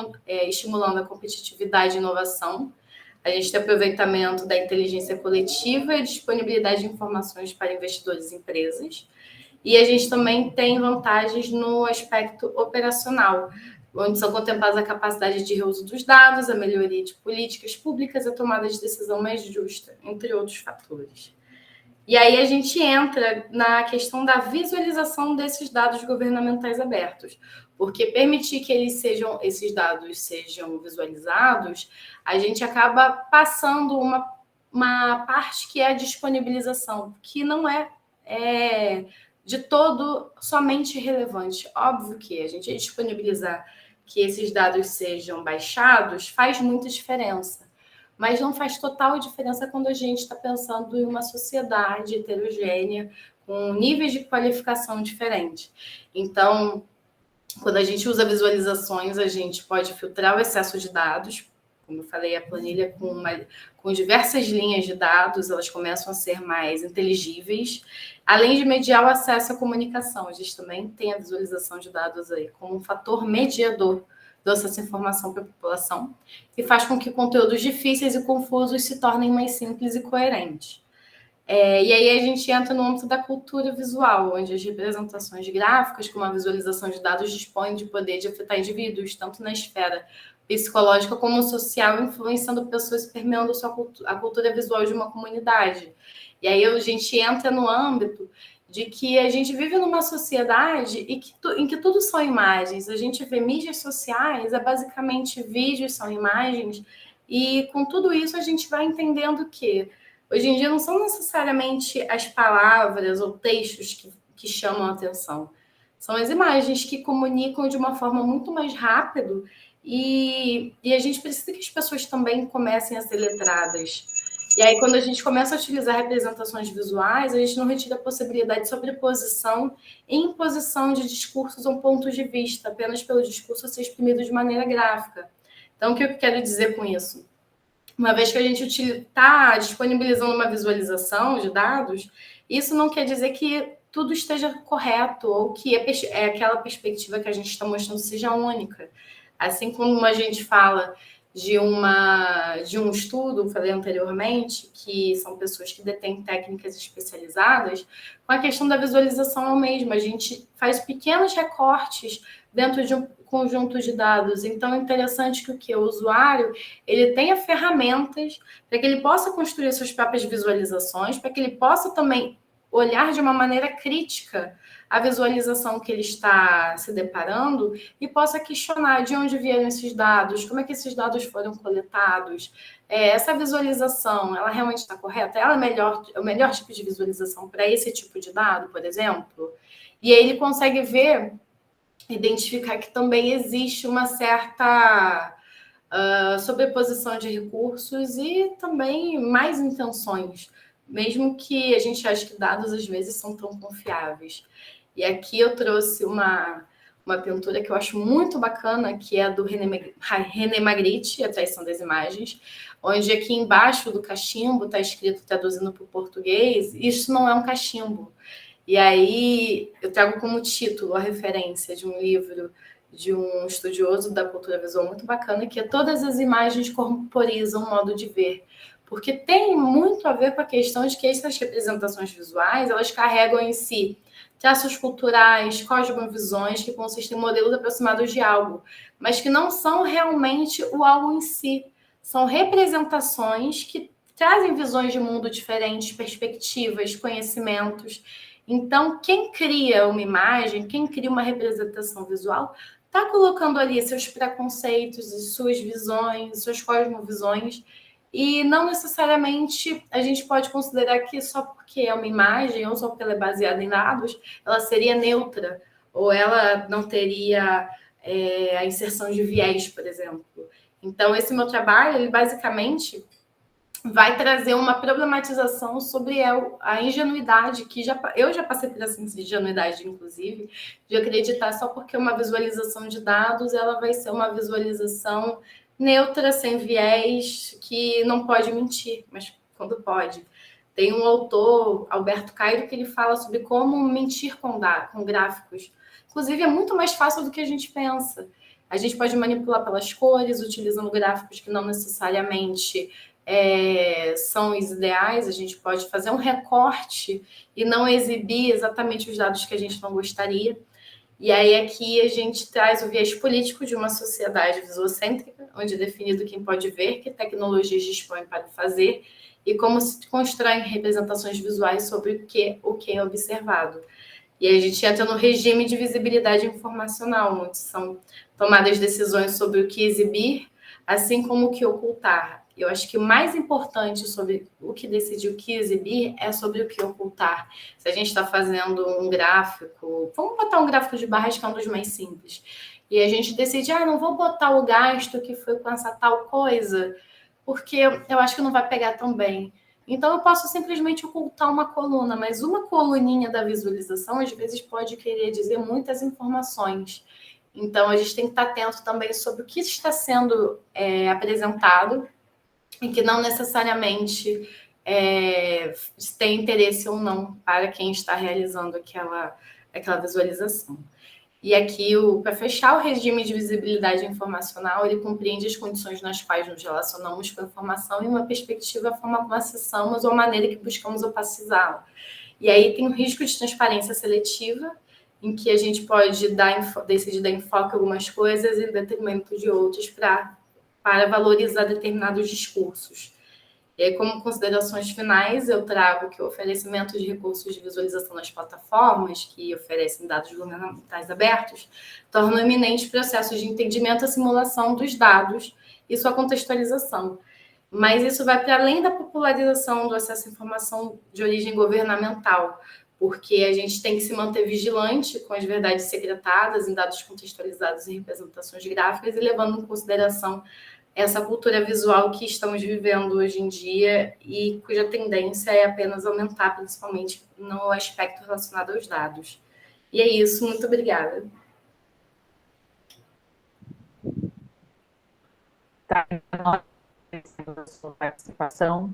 estimulando a competitividade e inovação. A gente tem aproveitamento da inteligência coletiva e disponibilidade de informações para investidores e empresas. E a gente também tem vantagens no aspecto operacional, onde são contempladas a capacidade de reuso dos dados, a melhoria de políticas públicas, a tomada de decisão mais justa, entre outros fatores. E aí a gente entra na questão da visualização desses dados governamentais abertos, porque permitir que esses dados sejam visualizados, a gente acaba passando uma parte que é a disponibilização, que não é de todo somente relevante. Óbvio que a gente disponibilizar que esses dados sejam baixados faz muita diferença, mas não faz total diferença quando a gente está pensando em uma sociedade heterogênea, com níveis de qualificação diferentes. Então, quando a gente usa visualizações, a gente pode filtrar o excesso de dados. Como eu falei, a planilha com diversas linhas de dados, elas começam a ser mais inteligíveis, além de mediar o acesso à comunicação. A gente também tem a visualização de dados aí como um fator mediador do acesso à informação para a população, e faz com que conteúdos difíceis e confusos se tornem mais simples e coerentes. E aí a gente entra no âmbito da cultura visual, onde as representações gráficas, como a visualização de dados, dispõem de poder de afetar indivíduos, tanto na esfera psicológica como social, influenciando pessoas, permeando a cultura visual de uma comunidade. E aí a gente entra no âmbito de que a gente vive numa sociedade em que tudo são imagens. A gente vê mídias sociais, é basicamente vídeos, são imagens, e com tudo isso a gente vai entendendo que hoje em dia não são necessariamente as palavras ou textos que chamam a atenção. São as imagens que comunicam de uma forma muito mais rápida e a gente precisa que as pessoas também comecem a ser letradas. E aí, quando a gente começa a utilizar representações visuais, a gente não retira a possibilidade de sobreposição e imposição de discursos ou pontos de vista, apenas pelo discurso ser exprimido de maneira gráfica. Então, o que eu quero dizer com isso? Uma vez que a gente está disponibilizando uma visualização de dados, isso não quer dizer que tudo esteja correto ou que aquela perspectiva que a gente está mostrando seja única. Assim como a gente fala de um estudo, falei anteriormente, que são pessoas que detêm técnicas especializadas, com a questão da visualização é o mesmo. A gente faz pequenos recortes dentro de um conjunto de dados. Então, é interessante que o usuário ele tenha ferramentas para que ele possa construir suas próprias visualizações, para que ele possa também olhar de uma maneira crítica a visualização que ele está se deparando e possa questionar de onde vieram esses dados, como é que esses dados foram coletados, essa visualização, ela realmente está correta? Ela é o melhor tipo de visualização para esse tipo de dado, por exemplo? E aí ele consegue identificar que também existe uma certa sobreposição de recursos e também mais intenções, mesmo que a gente ache que dados às vezes são tão confiáveis. E aqui eu trouxe uma pintura que eu acho muito bacana, que é do René Magritte, A Traição das Imagens, onde aqui embaixo do cachimbo está escrito, traduzindo para o português, isso não é um cachimbo. E aí eu trago como título a referência de um livro de um estudioso da cultura visual muito bacana, que é Todas as Imagens Corporizam o Modo de Ver. Porque tem muito a ver com a questão de que essas representações visuais, elas carregam em si traços culturais, cosmovisões, que consistem em modelos aproximados de algo, mas que não são realmente o algo em si. São representações que trazem visões de mundo diferentes, perspectivas, conhecimentos. Então, quem cria uma imagem, quem cria uma representação visual, está colocando ali seus preconceitos, suas visões, suas cosmovisões, e não necessariamente a gente pode considerar que só porque é uma imagem ou só porque ela é baseada em dados, ela seria neutra, ou ela não teria a inserção de viés, por exemplo. Então, esse meu trabalho, ele basicamente vai trazer uma problematização sobre a ingenuidade, que eu já passei por essa ingenuidade, inclusive, de acreditar só porque uma visualização de dados, ela vai ser uma visualização neutra, sem viés, que não pode mentir, mas quando pode. Tem um autor, Alberto Cairo, que ele fala sobre como mentir com gráficos. Inclusive, é muito mais fácil do que a gente pensa. A gente pode manipular pelas cores, utilizando gráficos que não necessariamente são os ideais. A gente pode fazer um recorte e não exibir exatamente os dados que a gente não gostaria. E aí aqui a gente traz o viés político de uma sociedade visuocêntrica, onde é definido quem pode ver, que tecnologias dispõem para fazer e como se constroem representações visuais sobre o que é observado. E aí a gente entra no regime de visibilidade informacional, onde são tomadas decisões sobre o que exibir, assim como o que ocultar. Eu acho que o mais importante sobre o que decidir o que exibir é sobre o que ocultar. Se a gente está fazendo um gráfico, vamos botar um gráfico de barras que é um dos mais simples, e a gente decide, não vou botar o gasto que foi com essa tal coisa, porque eu acho que não vai pegar tão bem. Então, eu posso simplesmente ocultar uma coluna, mas uma coluninha da visualização, às vezes, pode querer dizer muitas informações. Então, a gente tem que estar atento também sobre o que está sendo apresentado e que não necessariamente tem interesse ou não para quem está realizando aquela visualização. E aqui, para fechar, o regime de visibilidade informacional, ele compreende as condições nas quais nos relacionamos com a informação e uma perspectiva, a forma como acessamos ou a maneira que buscamos opacizá-la. E aí tem o risco de transparência seletiva, em que a gente pode decidir dar enfoque a algumas coisas em detrimento de outras para valorizar determinados discursos. E aí, como considerações finais, eu trago que o oferecimento de recursos de visualização nas plataformas que oferecem dados governamentais abertos torna iminentes processos de entendimento e simulação dos dados e sua contextualização. Mas isso vai para além da popularização do acesso à informação de origem governamental, porque a gente tem que se manter vigilante com as verdades secretadas em dados contextualizados e representações gráficas e levando em consideração essa cultura visual que estamos vivendo hoje em dia e cuja tendência é apenas aumentar, principalmente no aspecto relacionado aos dados. E é isso, muito obrigada. Tá, a sua participação,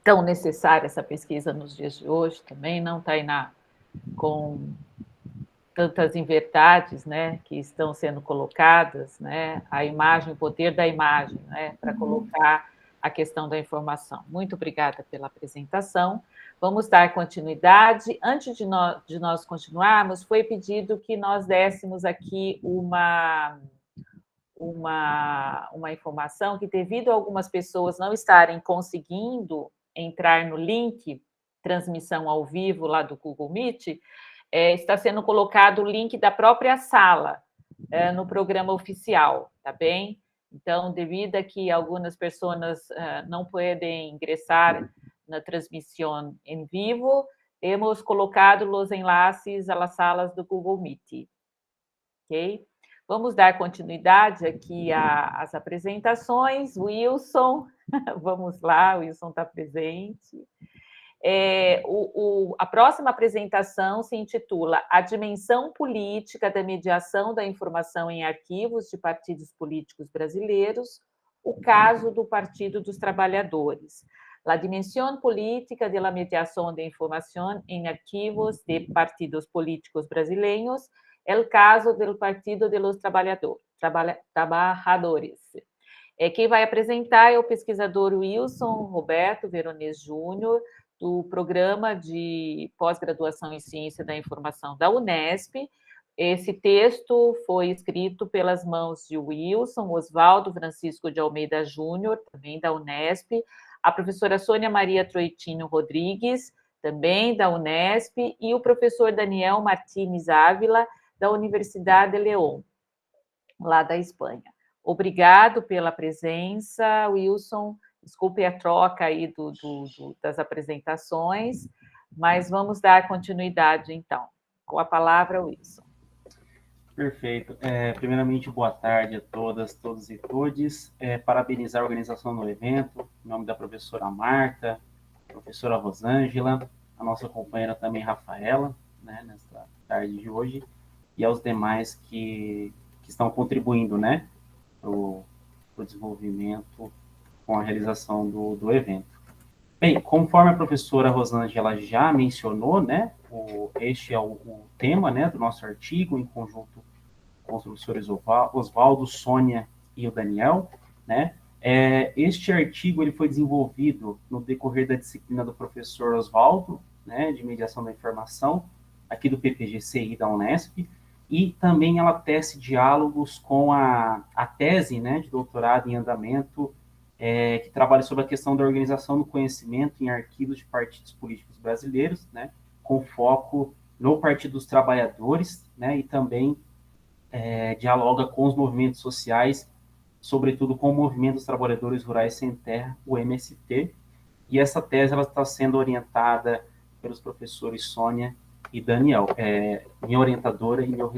tão necessária essa pesquisa nos dias de hoje também, não, Tainá, com tantas inverdades, né, que estão sendo colocadas, né, a imagem, o poder da imagem, né, para colocar a questão da informação. Muito obrigada pela apresentação. Vamos dar continuidade. Antes de nós continuarmos, foi pedido que nós dessemos aqui uma informação que, devido a algumas pessoas não estarem conseguindo entrar no link transmissão ao vivo lá do Google Meet, está sendo colocado o link da própria sala no programa oficial, tá bem? Então, devido a que algumas pessoas não podem ingressar na transmissão em vivo, temos colocado os enlaces às salas do Google Meet, ok? Vamos dar continuidade aqui às apresentações. Wilson, vamos lá, o Wilson está presente. A próxima apresentação se intitula A Dimensão Política da Mediação da Informação em Arquivos de Partidos Políticos Brasileiros, o caso do Partido dos Trabalhadores. La Dimensión Política de la Mediación de Información en Arquivos de Partidos Políticos Brasileños, el caso del Partido de los Trabajadores. Quem vai apresentar é o pesquisador Wilson Roberto Veronese Júnior, do Programa de Pós-Graduação em Ciência da Informação da Unesp. Esse texto foi escrito pelas mãos de Wilson Oswaldo Francisco de Almeida Júnior, também da Unesp, a professora Sônia Maria Troitino Rodrigues, também da Unesp, e o professor Daniel Martínez Ávila, da Universidade de León, lá da Espanha. Obrigado pela presença, Wilson. Desculpe a troca aí das apresentações, mas vamos dar continuidade, então. Com a palavra, Wilson. Perfeito. Primeiramente, boa tarde a todas, todos e todes. Parabenizar a organização do evento, em nome da professora Marta, professora Rosângela, a nossa companheira também, Rafaela, né, nesta tarde de hoje, e aos demais que estão contribuindo, né, para o desenvolvimento com a realização do evento. Bem, conforme a professora Rosângela já mencionou, né, este é o tema, né, do nosso artigo, em conjunto com os professores Oswaldo, Sônia e o Daniel, né. Este artigo ele foi desenvolvido no decorrer da disciplina do professor Oswaldo, né, de mediação da informação, aqui do PPGCI da Unesp, e também ela tece diálogos com a tese, né, de doutorado em andamento, que trabalha sobre a questão da organização do conhecimento em arquivos de partidos políticos brasileiros, né, com foco no Partido dos Trabalhadores, né, e também dialoga com os movimentos sociais, sobretudo com o Movimento dos Trabalhadores Rurais Sem Terra, o MST, e essa tese ela está sendo orientada pelos professores Sônia e Daniel, minha orientadora e meu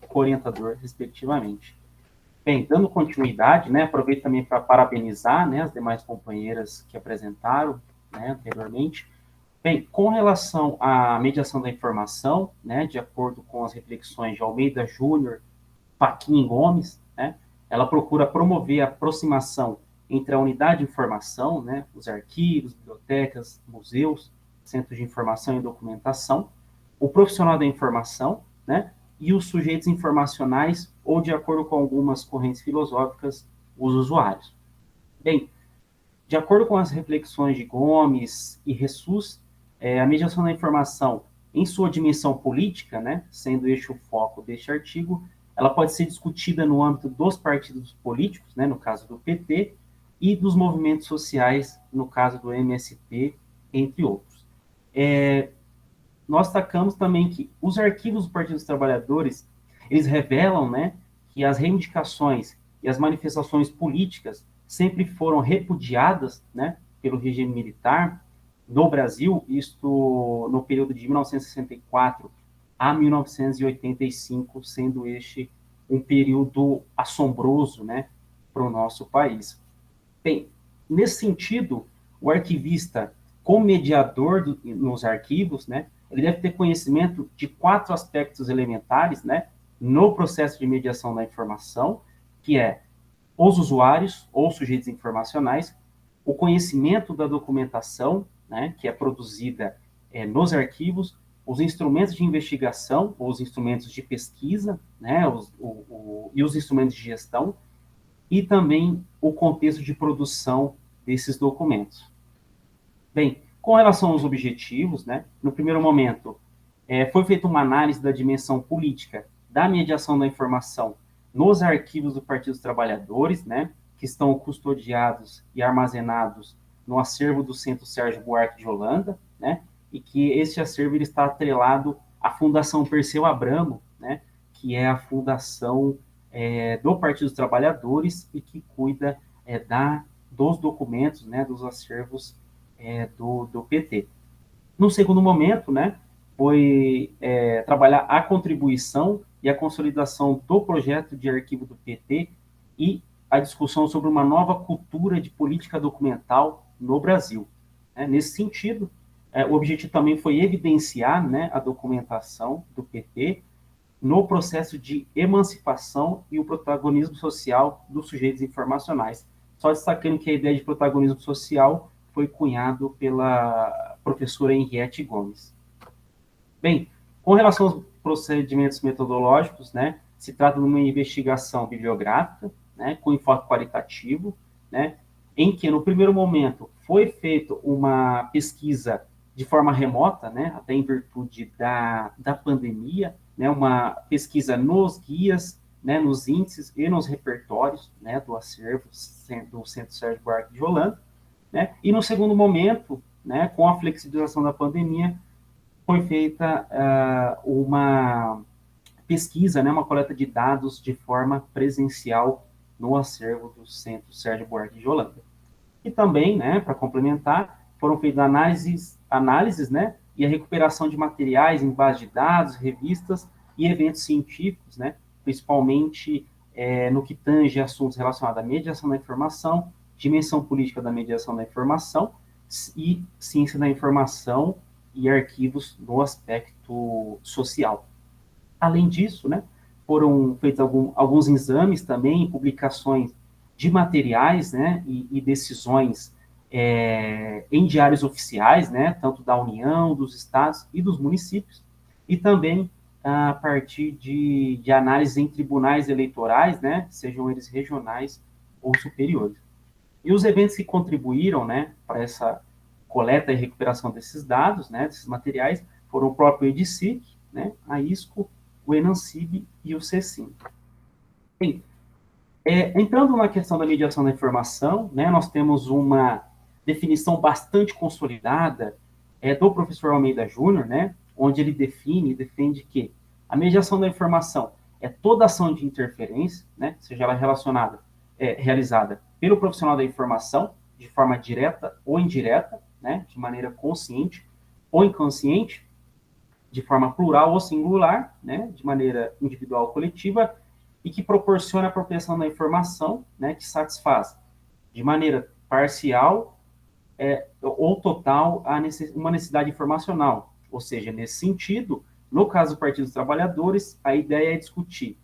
co-orientador, respectivamente. Bem, dando continuidade, né, aproveito também para parabenizar, né, as demais companheiras que apresentaram, né, anteriormente. Bem, com relação à mediação da informação, né, de acordo com as reflexões de Almeida Júnior, Fachin e Gomes, né, ela procura promover a aproximação entre a unidade de informação, né, os arquivos, bibliotecas, museus, centros de informação e documentação, o profissional da informação, né, e os sujeitos informacionais, ou, de acordo com algumas correntes filosóficas, os usuários. Bem, de acordo com as reflexões de Gomes e Ressus, a mediação da informação, em sua dimensão política, né, sendo este o foco deste artigo, ela pode ser discutida no âmbito dos partidos políticos, né, no caso do PT, e dos movimentos sociais, no caso do MST, entre outros. Nós destacamos também que os arquivos do Partido dos Trabalhadores, eles revelam, né, que as reivindicações e as manifestações políticas sempre foram repudiadas, né, pelo regime militar no Brasil, isto no período de 1964 a 1985, sendo este um período assombroso, né, para o nosso país. Bem, nesse sentido, o arquivista, como mediador nos arquivos, né, ele deve ter conhecimento de 4 aspectos elementares, né, no processo de mediação da informação, que é os usuários ou sujeitos informacionais, o conhecimento da documentação, né, que é produzida nos arquivos, os instrumentos de investigação, ou os instrumentos de pesquisa, né, e os instrumentos de gestão, e também o contexto de produção desses documentos. Bem, com relação aos objetivos, né, no primeiro momento, foi feita uma análise da dimensão política da mediação da informação nos arquivos do Partido dos Trabalhadores, né, que estão custodiados e armazenados no acervo do Centro Sérgio Buarque de Holanda, né, e que esse acervo ele está atrelado à Fundação Perseu Abramo, né, que é a fundação do Partido dos Trabalhadores e que cuida dos documentos, né, dos acervos do PT. No segundo momento, né, foi trabalhar a contribuição e a consolidação do projeto de arquivo do PT e a discussão sobre uma nova cultura de política documental no Brasil. Nesse sentido, o objetivo também foi evidenciar, né, a documentação do PT no processo de emancipação e o protagonismo social dos sujeitos informacionais. Só destacando que a ideia de protagonismo social foi cunhado pela professora Henriette Gomes. Bem, com relação aos procedimentos metodológicos, né, se trata de uma investigação bibliográfica, né, com enfoque qualitativo, né, em que, no primeiro momento, foi feita uma pesquisa de forma remota, né, até em virtude da pandemia, né, uma pesquisa nos guias, né, nos índices e nos repertórios, né, do acervo do Centro Sérgio Buarque de Holanda, né, e no segundo momento, né, com a flexibilização da pandemia, foi feita uma pesquisa, né, uma coleta de dados de forma presencial no acervo do Centro Sérgio Buarque de Holanda. E também, né, para complementar, foram feitas análises, né, e a recuperação de materiais em base de dados, revistas e eventos científicos, né, principalmente no que tange assuntos relacionados à mediação da informação, dimensão política da mediação da informação e ciência da informação e arquivos no aspecto social. Além disso, né, foram feitos alguns exames também, publicações de materiais, né, e decisões em diários oficiais, né, tanto da União, dos estados e dos municípios, e também a partir de análise em tribunais eleitorais, né, sejam eles regionais ou superiores. E os eventos que contribuíram, né, para essa coleta e recuperação desses dados, né, desses materiais, foram o próprio EDICIC, né, a ISCO, o ENANCIB e o CECIM. Bem, entrando na questão da mediação da informação, né, nós temos uma definição bastante consolidada do professor Almeida Júnior, né, onde ele defende que a mediação da informação é toda ação de interferência, né, seja ela realizada pelo profissional da informação, de forma direta ou indireta, né, de maneira consciente ou inconsciente, de forma plural ou singular, né, de maneira individual ou coletiva, e que proporciona a apropriação da informação, né, que satisfaz de maneira parcial ou total uma necessidade informacional. Ou seja, nesse sentido, no caso do Partido dos Trabalhadores, a ideia é discutir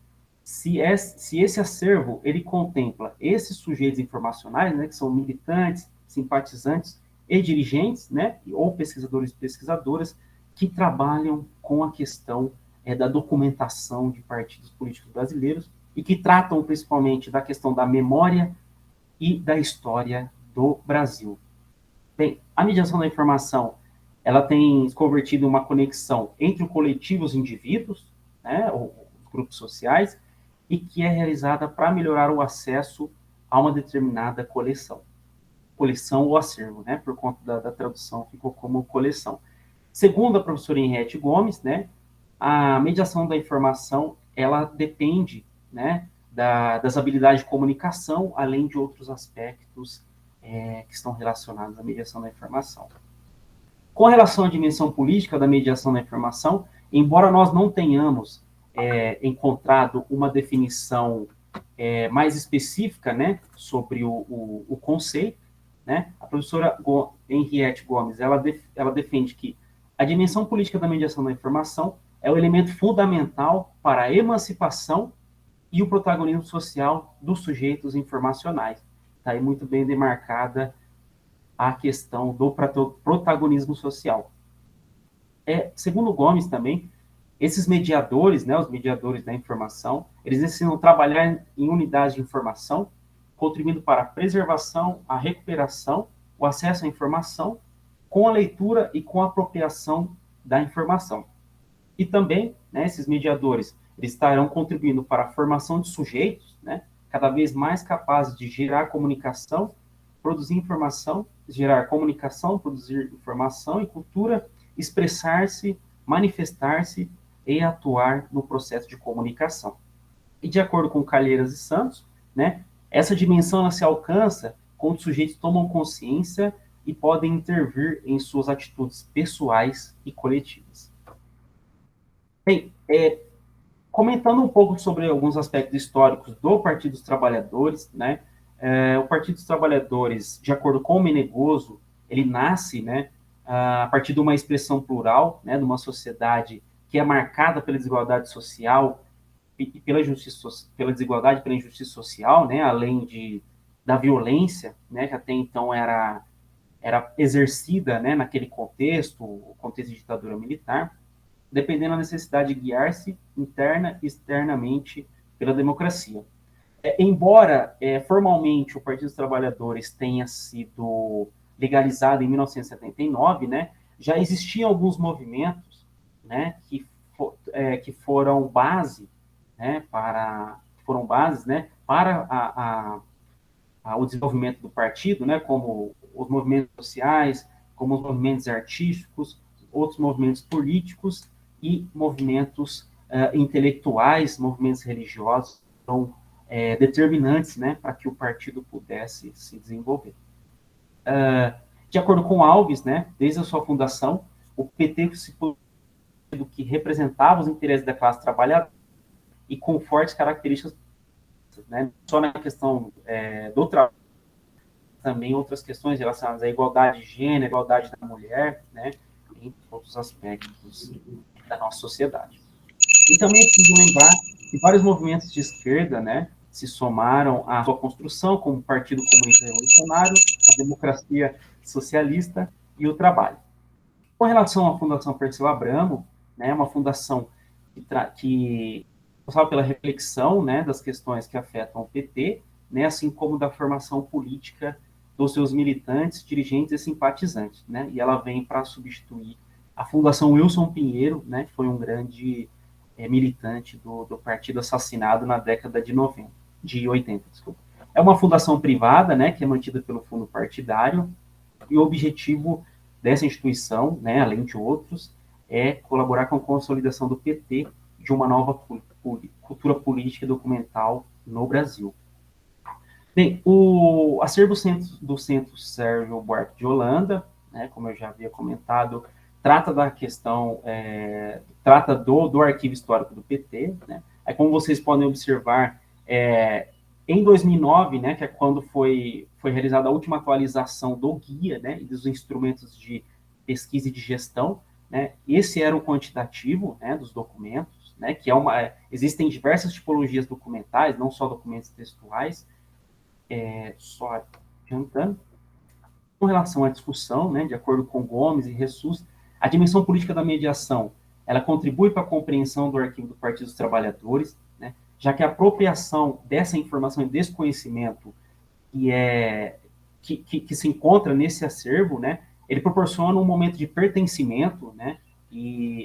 se esse acervo ele contempla esses sujeitos informacionais, né, que são militantes, simpatizantes e dirigentes, né, ou pesquisadores e pesquisadoras que trabalham com a questão da documentação de partidos políticos brasileiros e que tratam principalmente da questão da memória e da história do Brasil. Bem, a mediação da informação, ela tem se convertido em uma conexão entre o coletivo e os indivíduos, né, ou grupos sociais, e que é realizada para melhorar o acesso a uma determinada coleção ou acervo, né? Por conta da tradução ficou como coleção. Segundo a professora Henriette Gomes, né, a mediação da informação, ela depende, né, das habilidades de comunicação, além de outros aspectos que estão relacionados à mediação da informação. Com relação à dimensão política da mediação da informação, embora nós não tenhamos encontrado uma definição mais específica, né, sobre o conceito, né, a professora Henriette Gomes, ela defende que a dimensão política da mediação da informação é o elemento fundamental para a emancipação e o protagonismo social dos sujeitos informacionais. Está aí muito bem demarcada a questão do protagonismo social. Segundo Gomes também, esses mediadores, né, os mediadores da informação, eles ensinam a trabalhar em unidades de informação, contribuindo para a preservação, a recuperação, o acesso à informação, com a leitura e com a apropriação da informação. E também, né, esses mediadores, eles estarão contribuindo para a formação de sujeitos, né, cada vez mais capazes de gerar comunicação, produzir informação, gerar comunicação, produzir informação e cultura, expressar-se, manifestar-se e atuar no processo de comunicação. E de acordo com Calheiras e Santos, né, essa dimensão ela se alcança quando os sujeitos tomam consciência e podem intervir em suas atitudes pessoais e coletivas. Bem, comentando um pouco sobre alguns aspectos históricos do Partido dos Trabalhadores, né, o Partido dos Trabalhadores, de acordo com o Menegoso, ele nasce, né, a partir de uma expressão plural, né, de uma sociedade que é marcada pela desigualdade social e pela desigualdade, pela injustiça social, né, além da violência, né, que até então era exercida, né, naquele contexto, o contexto de ditadura militar, dependendo da necessidade de guiar-se interna e externamente pela democracia. Embora formalmente o Partido dos Trabalhadores tenha sido legalizado em 1979, né, já existiam alguns movimentos, né, que foram base, né, para o desenvolvimento do partido, né, como os movimentos sociais, como os movimentos artísticos, outros movimentos políticos e movimentos intelectuais, movimentos religiosos, então, determinantes, né, para que o partido pudesse se desenvolver. De acordo com Alves, né, desde a sua fundação, o PT se do que representava os interesses da classe trabalhadora e com fortes características, né, só na questão do trabalho, também outras questões relacionadas à igualdade de gênero, igualdade da mulher, né, entre outros aspectos da nossa sociedade. E também é preciso lembrar que vários movimentos de esquerda, né, se somaram à sua construção, como o Partido Comunista Revolucionário, a Democracia Socialista e o Trabalho. Com relação à Fundação Perseu Abramo, né, uma fundação que responsável pela reflexão, né, das questões que afetam o PT, né, assim como da formação política dos seus militantes, dirigentes e simpatizantes, né, e ela vem para substituir a Fundação Wilson Pinheiro, né, que foi um grande militante do partido assassinado na década de 80. Desculpa. É uma fundação privada, né, que é mantida pelo fundo partidário, e o objetivo dessa instituição, né, além de outros, é colaborar com a consolidação do PT de uma nova cultura política e documental no Brasil. Bem, o acervo do Centro Sérgio Buarque de Holanda, né, como eu já havia comentado, trata da questão, trata do arquivo histórico do PT, né. Aí, como vocês podem observar, em 2009, né, que é quando foi realizada a última atualização do guia, né, e dos instrumentos de pesquisa e de gestão, né, esse era o quantitativo, né, dos documentos, né, que existem diversas tipologias documentais, não só documentos textuais, só adiantando. Com relação à discussão, né, de acordo com Gomes e Ressus, a dimensão política da mediação, ela contribui para a compreensão do arquivo do Partido dos Trabalhadores, né, já que a apropriação dessa informação e desse conhecimento que se encontra nesse acervo, né, ele proporciona um momento de pertencimento, né,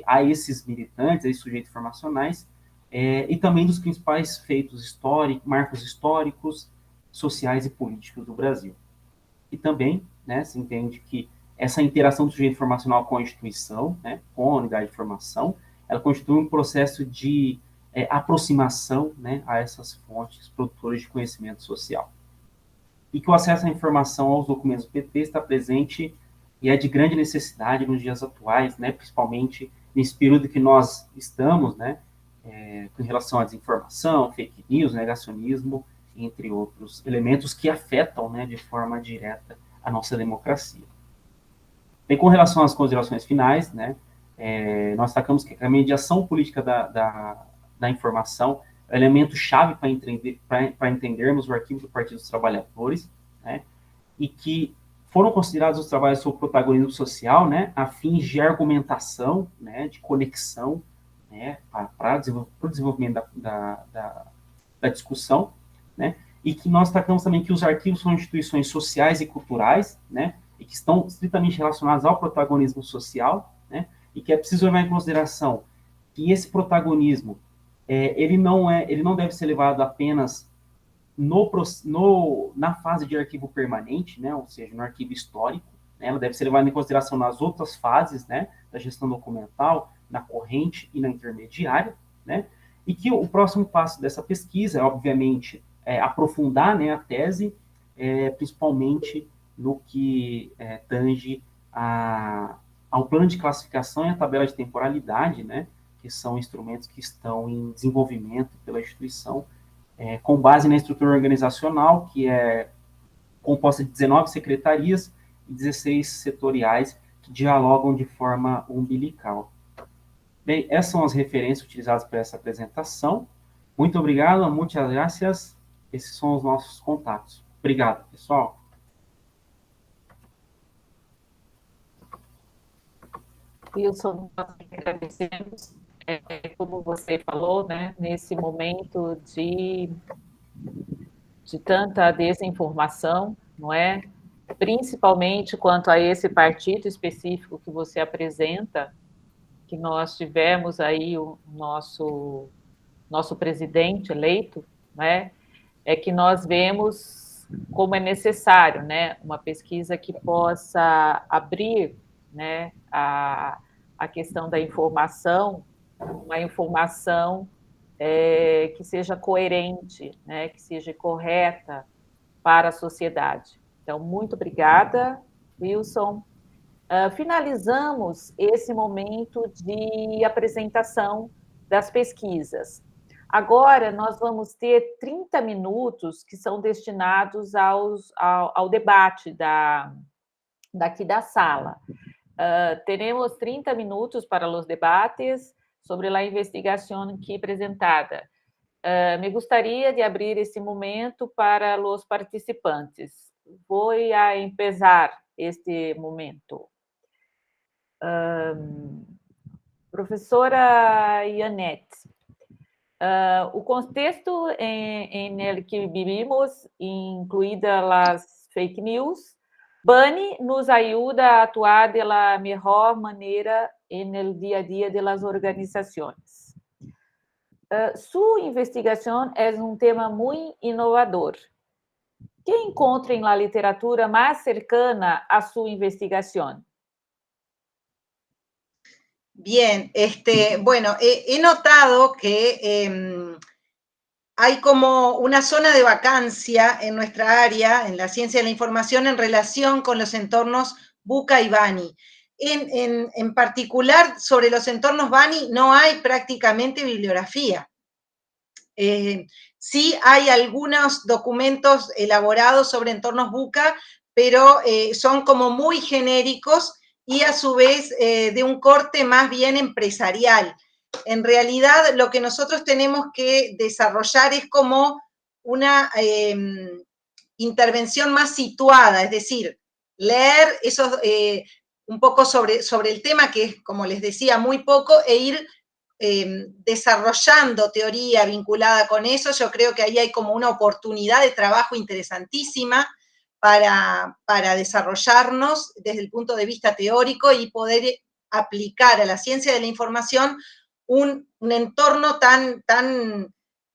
a esses militantes, a esses sujeitos informacionais, e também dos principais feitos históricos, marcos históricos, sociais e políticos do Brasil. E também, né, se entende que essa interação do sujeito informacional com a instituição, né, com a unidade de formação, ela constitui um processo de aproximação, né, a essas fontes produtoras de conhecimento social. E que o acesso à informação aos documentos do PT está presente e é de grande necessidade nos dias atuais, né, principalmente nesse período que nós estamos, né, com relação à desinformação, fake news, negacionismo, entre outros elementos que afetam, né, de forma direta a nossa democracia. Bem, com relação às considerações finais, né, nós destacamos que a mediação política da informação é um elemento-chave para entendermos o arquivo do Partido dos Trabalhadores, né, e que foram considerados os trabalhos sobre protagonismo social, né, a fins de argumentação, né, de conexão, né, para o desenvolvimento da discussão, né, e que nós destacamos também que os arquivos são instituições sociais e culturais, né, e que estão estritamente relacionados ao protagonismo social, né, e que é preciso levar em consideração que esse protagonismo ele não deve ser levado apenas na fase de arquivo permanente, né, ou seja, no arquivo histórico, né, ela deve ser levada em consideração nas outras fases, né, da gestão documental, na corrente e na intermediária, né, e que o próximo passo dessa pesquisa é, obviamente, aprofundar, né, a tese, principalmente no que tange ao plano de classificação e à tabela de temporalidade, né, que são instrumentos que estão em desenvolvimento pela instituição, com base na estrutura organizacional, que é composta de 19 secretarias e 16 setoriais que dialogam de forma umbilical. Bem, essas são as referências utilizadas para essa apresentação. Muito obrigado, muitas gracias. Esses são os nossos contatos. Obrigado, pessoal. Wilson, nós agradecemos, como você falou, né, nesse momento de tanta desinformação, não é? Principalmente quanto a esse partido específico que você apresenta, que nós tivemos aí o nosso presidente eleito, né? É que nós vemos como é necessário, né, uma pesquisa que possa abrir, né, a questão da informação, uma informação que seja coerente, né, que seja correta para a sociedade. Então, muito obrigada, Wilson. Finalizamos esse momento de apresentação das pesquisas. Agora, nós vamos ter 30 minutos que são destinados ao debate daqui da sala. Teremos 30 minutos para os debates sobre a investigação aqui apresentada. Me gostaria de abrir esse momento para os participantes. Vou começar este momento. Professora Yanete, o contexto em que vivimos, incluídas as fake news, Bani nos ajuda a atuar de la mejor maneira no dia a dia das organizações. Sua investigação é tema muito inovador. Que encontra em la literatura mais cercana a sua investigação? Bien, bueno, he notado que hay como una zona de vacancia en nuestra área, en la ciencia de la información, en relación con los entornos Buca y Bani. En particular, sobre los entornos Bani no hay prácticamente bibliografía. Sí hay algunos documentos elaborados sobre entornos Buca, pero son como muy genéricos y a su vez de un corte más bien empresarial. En realidad, lo que nosotros tenemos que desarrollar es como una intervención más situada, es decir, leer esos, un poco sobre el tema, que es, como les decía, muy poco, e ir desarrollando teoría vinculada con eso. Yo creo que ahí hay como una oportunidad de trabajo interesantísima para desarrollarnos desde el punto de vista teórico y poder aplicar a la ciencia de la información un entorno tan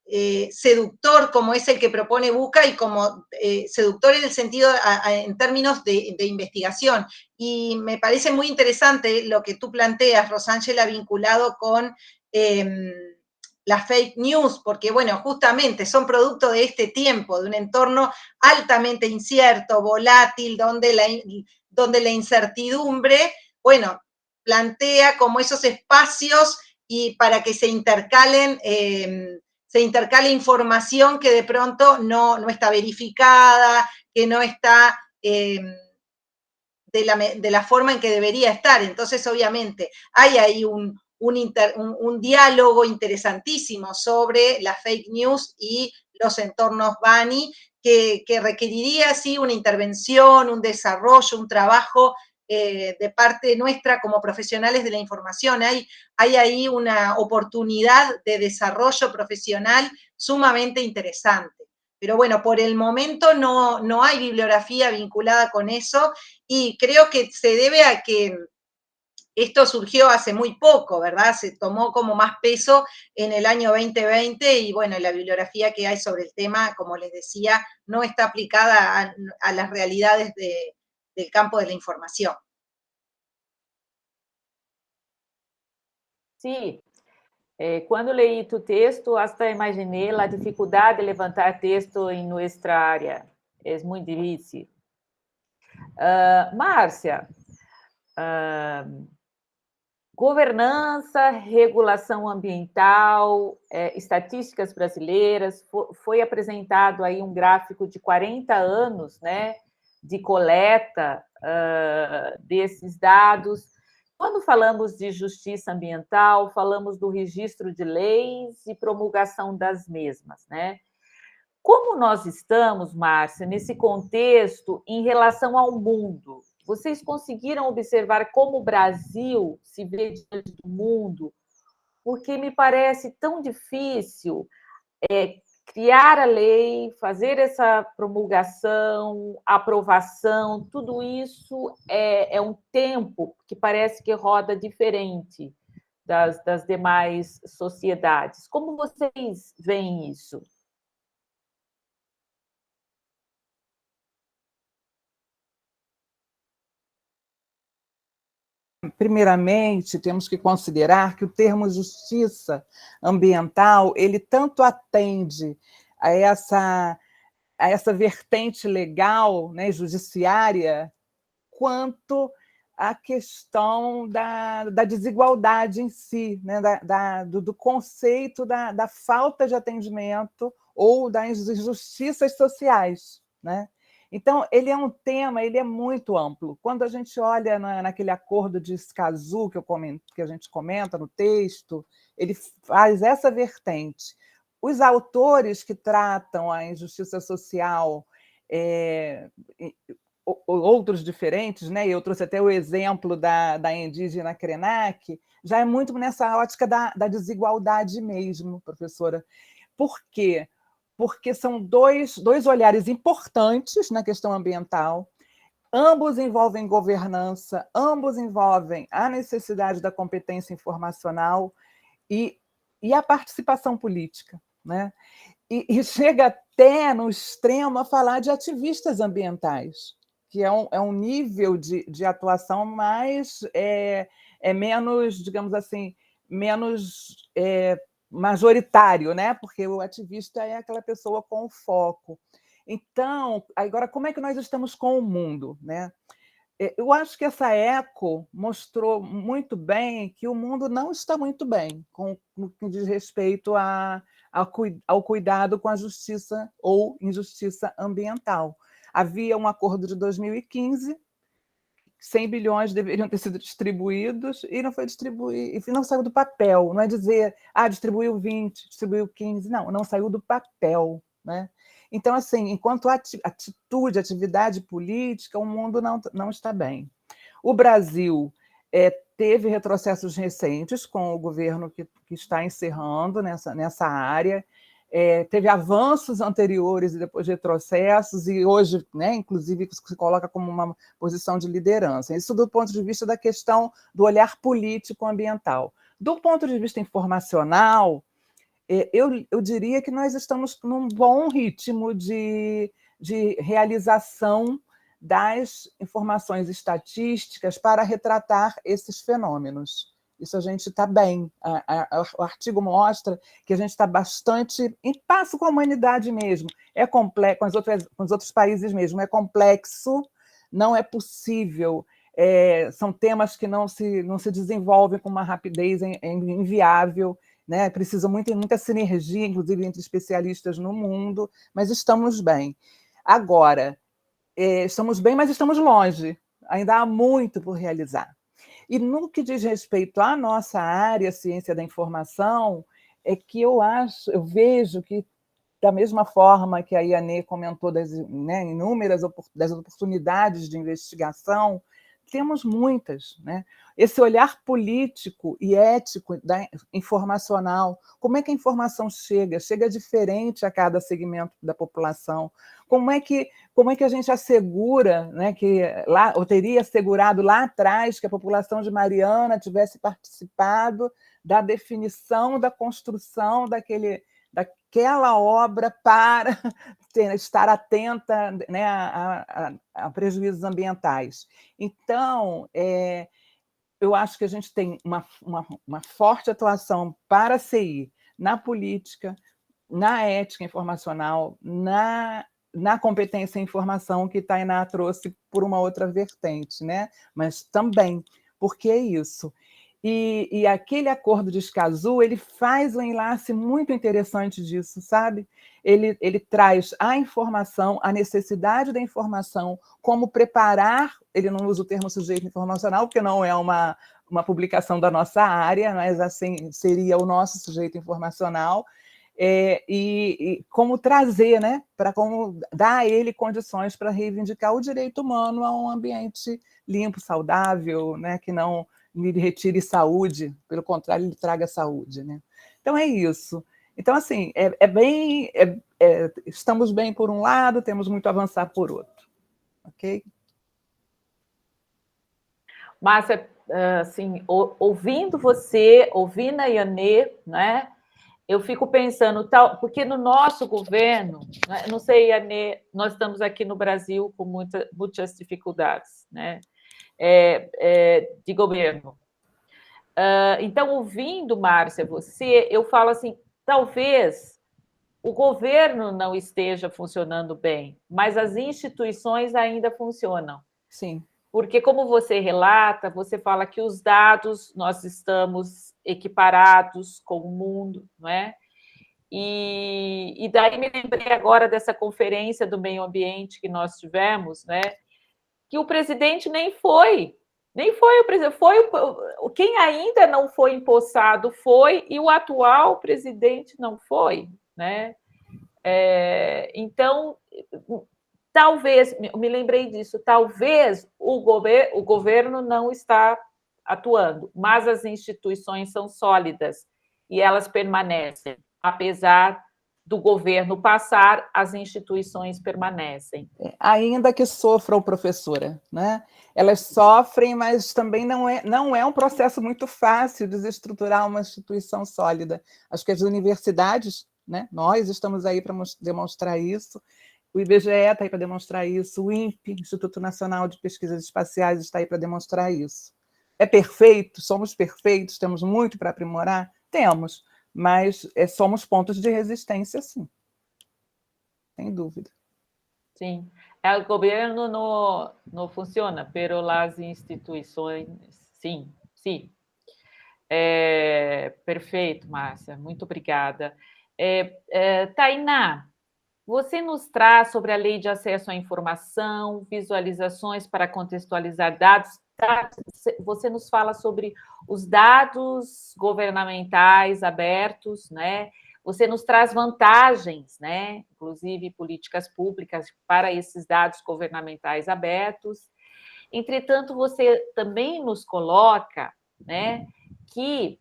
seductor como es el que propone Buca y como seductor en el sentido, en términos de investigación. Y me parece muy interesante lo que tú planteas, Rosángela, vinculado con las fake news, porque, bueno, justamente son producto de este tiempo, de un entorno altamente incierto, volátil, donde la incertidumbre, bueno, plantea como esos espacios y para que se intercale información que de pronto no está verificada, que no está de la forma en que debería estar. Entonces, obviamente, hay ahí un diálogo interesantísimo sobre las fake news y los entornos Bani, que requeriría, sí, una intervención, un desarrollo, un trabajo de parte nuestra como profesionales de la información. Hay ahí una oportunidad de desarrollo profesional sumamente interesante. Pero bueno, por el momento no hay bibliografía vinculada con eso y creo que se debe a que esto surgió hace muy poco, ¿verdad? Se tomó como más peso en el año 2020 y bueno, la bibliografía que hay sobre el tema, como les decía, no está aplicada a las realidades del campo de la información. Sí, quando leí tu texto, hasta imaginei a dificuldade de levantar texto em nossa área. É muito difícil. Márcia, governança, regulação ambiental, estatísticas brasileiras, foi apresentado aí um gráfico de 40 anos, né, de coleta desses dados. Quando falamos de justiça ambiental, falamos do registro de leis e promulgação das mesmas, né? Como nós estamos, Márcia, nesse contexto em relação ao mundo? Vocês conseguiram observar como o Brasil se vê diante do mundo? Porque me parece tão difícil criar a lei, fazer essa promulgação, aprovação, tudo isso é um tempo que parece que roda diferente das demais sociedades. Como vocês veem isso? Primeiramente, temos que considerar que o termo justiça ambiental, ele tanto atende a essa vertente legal, né, judiciária, quanto a questão da desigualdade em si, né, do conceito da falta de atendimento ou das injustiças sociais, né? Então, ele é um tema, ele é muito amplo. Quando a gente olha naquele acordo de Escazú, que a gente comenta no texto, ele faz essa vertente. Os autores que tratam a injustiça social, outros diferentes, né? Eu trouxe até o exemplo da indígena Krenak, já é muito nessa ótica da desigualdade mesmo, professora. Por quê? Porque são dois olhares importantes na questão ambiental, ambos envolvem governança, ambos envolvem a necessidade da competência informacional e a participação política, né? E chega até no extremo a falar de ativistas ambientais, que é um nível de atuação mais menos, digamos assim, menos majoritário, né? Porque o ativista é aquela pessoa com foco. Então, agora, como é que nós estamos com o mundo, né? Eu acho que essa eco mostrou muito bem que o mundo não está muito bem no que diz respeito ao cuidado com a justiça ou injustiça ambiental. Havia um acordo de 2015, 100 bilhões deveriam ter sido distribuídos e não foi distribuído, e não saiu do papel. Não é dizer, distribuiu 20, distribuiu 15, não saiu do papel, né? Então, assim, enquanto atitude, atividade política, o mundo não está bem. O Brasil teve retrocessos recentes com o governo que está encerrando nessa área, teve avanços anteriores e depois retrocessos, e hoje, né, inclusive, se coloca como uma posição de liderança. Isso do ponto de vista da questão do olhar político-ambiental. Do ponto de vista informacional, eu diria que nós estamos num bom ritmo de realização das informações estatísticas para retratar esses fenômenos. Isso a gente está bem. O artigo mostra que a gente está bastante em passo com a humanidade mesmo. É complexo, com os outros países mesmo, é complexo, não é possível. São temas que não se desenvolvem com uma rapidez inviável, né? Precisa muita sinergia, inclusive, entre especialistas no mundo, mas estamos bem. Agora, estamos bem, mas estamos longe. Ainda há muito por realizar. E no que diz respeito à nossa área, ciência da informação, é que eu vejo que, da mesma forma que a Ianê comentou das inúmeras das oportunidades de investigação, temos muitas, né? Esse olhar político e ético informacional, como é que a informação chega diferente a cada segmento da população, como é que a gente assegura, né, que ou teria assegurado lá atrás que a população de Mariana tivesse participado da definição, da construção daquela obra para estar atenta, né, a prejuízos ambientais. Então, eu acho que a gente tem uma forte atuação para a CI na política, na ética informacional, na competência em informação que Tainá trouxe por uma outra vertente, né? Mas também, porque é isso. E aquele acordo de Escazú, ele faz um enlace muito interessante disso, sabe? Ele traz a informação, a necessidade da informação, como preparar, ele não usa o termo sujeito informacional, porque não é uma publicação da nossa área, mas assim seria o nosso sujeito informacional, e como trazer, né? Como dar a ele condições para reivindicar o direito humano a um ambiente limpo, saudável, né? Que não lhe retire saúde, pelo contrário, lhe traga saúde, né? Então é isso. Então, assim, estamos bem por um lado, temos muito a avançar por outro. Ok? Márcia, assim, ouvindo você, ouvindo a Ianê, né? Eu fico pensando, porque no nosso governo, né, não sei, Ianê, nós estamos aqui no Brasil com muitas dificuldades, né? De governo. Então, ouvindo, Márcia, você, eu falo assim, talvez o governo não esteja funcionando bem, mas as instituições ainda funcionam. Sim. Porque, como você relata, você fala que os dados, nós estamos equiparados com o mundo, não é? E daí me lembrei agora dessa conferência do meio ambiente que nós tivemos, né? Que o presidente nem foi o presidente, quem ainda não foi empossado foi, e o atual presidente não foi, né? Então, talvez, me lembrei disso, talvez o governo não está atuando, mas as instituições são sólidas e elas permanecem, apesar do governo passar, as instituições permanecem. Ainda que sofram, professora, né? Elas sofrem, mas também não é um processo muito fácil desestruturar uma instituição sólida. Acho que as universidades, né? Nós estamos aí para demonstrar isso, o IBGE está aí para demonstrar isso, o INPE, Instituto Nacional de Pesquisas Espaciais, está aí para demonstrar isso. É perfeito? Somos perfeitos? Temos muito para aprimorar? Temos, mas somos pontos de resistência, sim. Sem dúvida. Sim. O governo não funciona, pero las instituições, sim, sim. Perfeito, Márcia, muito obrigada. Tainá, você nos traz sobre a Lei de Acesso à Informação, visualizações para contextualizar dados. Você nos fala sobre os dados governamentais abertos, né? Você nos traz vantagens, né? Inclusive políticas públicas para esses dados governamentais abertos. Entretanto, você também nos coloca, né, que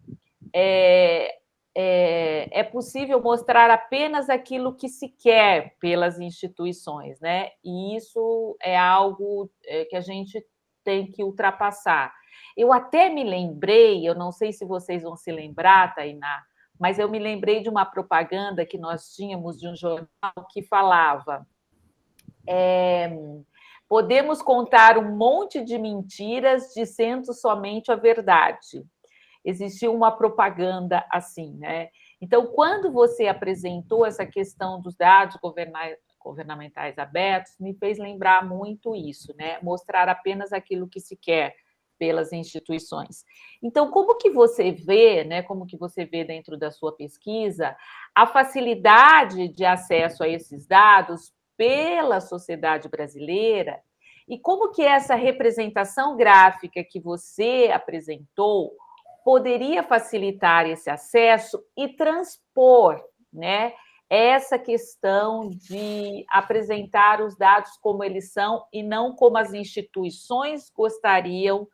é possível mostrar apenas aquilo que se quer pelas instituições, né? E isso é algo que a gente tem que ultrapassar. Eu até me lembrei, eu não sei se vocês vão se lembrar, Tainá, mas eu me lembrei de uma propaganda que nós tínhamos de um jornal que falava: podemos contar um monte de mentiras dizendo somente a verdade. Existia uma propaganda assim, né? Então, quando você apresentou essa questão dos dados governamentais abertos, me fez lembrar muito isso, né? Mostrar apenas aquilo que se quer pelas instituições. Então, como que você vê, né? Como que você vê dentro da sua pesquisa a facilidade de acesso a esses dados pela sociedade brasileira e como que essa representação gráfica que você apresentou poderia facilitar esse acesso e transpor, né, essa questão de apresentar os dados como eles são e não como as instituições gostariam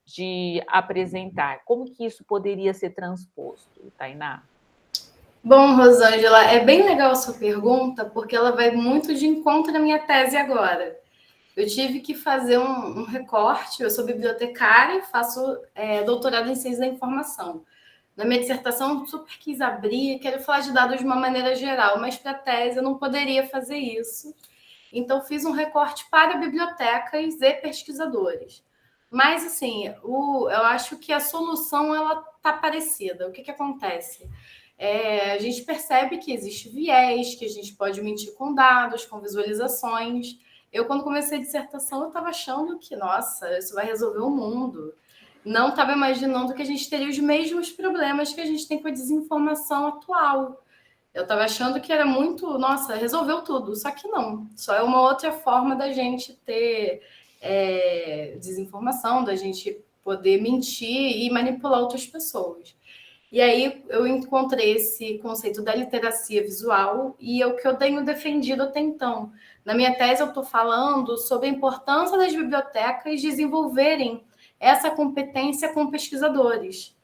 de apresentar. Como que isso poderia ser transposto, Tainá? Bom, Rosângela, é bem legal a sua pergunta, porque ela vai muito de encontro à minha tese agora. Eu tive que fazer um recorte, eu sou bibliotecária, faço doutorado em ciência da informação. Na minha dissertação, eu super quis abrir, quero falar de dados de uma maneira geral, mas para a tese eu não poderia fazer isso. Então, fiz um recorte para bibliotecas e pesquisadores. Mas, assim, eu acho que a solução ela está parecida. O que acontece? A gente percebe que existe viés, que a gente pode mentir com dados, com visualizações. Eu, quando comecei a dissertação, eu estava achando que, nossa, isso vai resolver o mundo. Não estava imaginando que a gente teria os mesmos problemas que a gente tem com a desinformação atual. Eu estava achando que era muito, nossa, resolveu tudo. Só que não. Só é uma outra forma da gente ter desinformação, da gente poder mentir e manipular outras pessoas. E aí eu encontrei esse conceito da literacia visual e é o que eu tenho defendido até então. Na minha tese eu estou falando sobre a importância das bibliotecas desenvolverem essa competência com pesquisadores.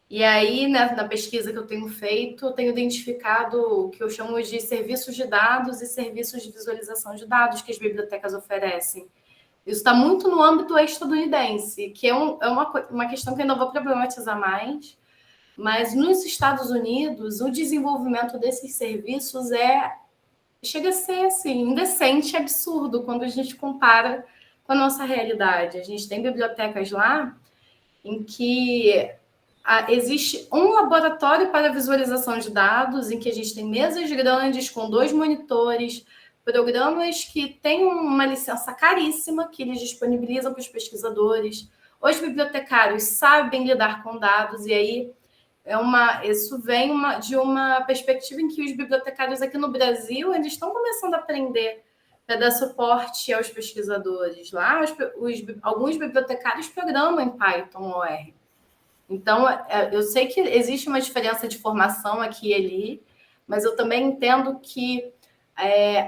E aí, né, na pesquisa que eu tenho feito, eu tenho identificado o que eu chamo de serviços de dados e serviços de visualização de dados que as bibliotecas oferecem. Isso está muito no âmbito estadunidense, que é uma questão que eu ainda vou problematizar mais. Mas nos Estados Unidos, o desenvolvimento desses serviços chega a ser assim, indecente, absurdo, quando a gente compara com a nossa realidade. A gente tem bibliotecas lá em que existe um laboratório para visualização de dados, em que a gente tem mesas grandes com 2 monitores, programas que têm uma licença caríssima que eles disponibilizam para os pesquisadores. Os bibliotecários sabem lidar com dados, e aí isso vem de uma perspectiva em que os bibliotecários aqui no Brasil eles estão começando a aprender a dar suporte aos pesquisadores. Lá, alguns bibliotecários programam em Python ou R. Então, eu sei que existe uma diferença de formação aqui e ali, mas eu também entendo que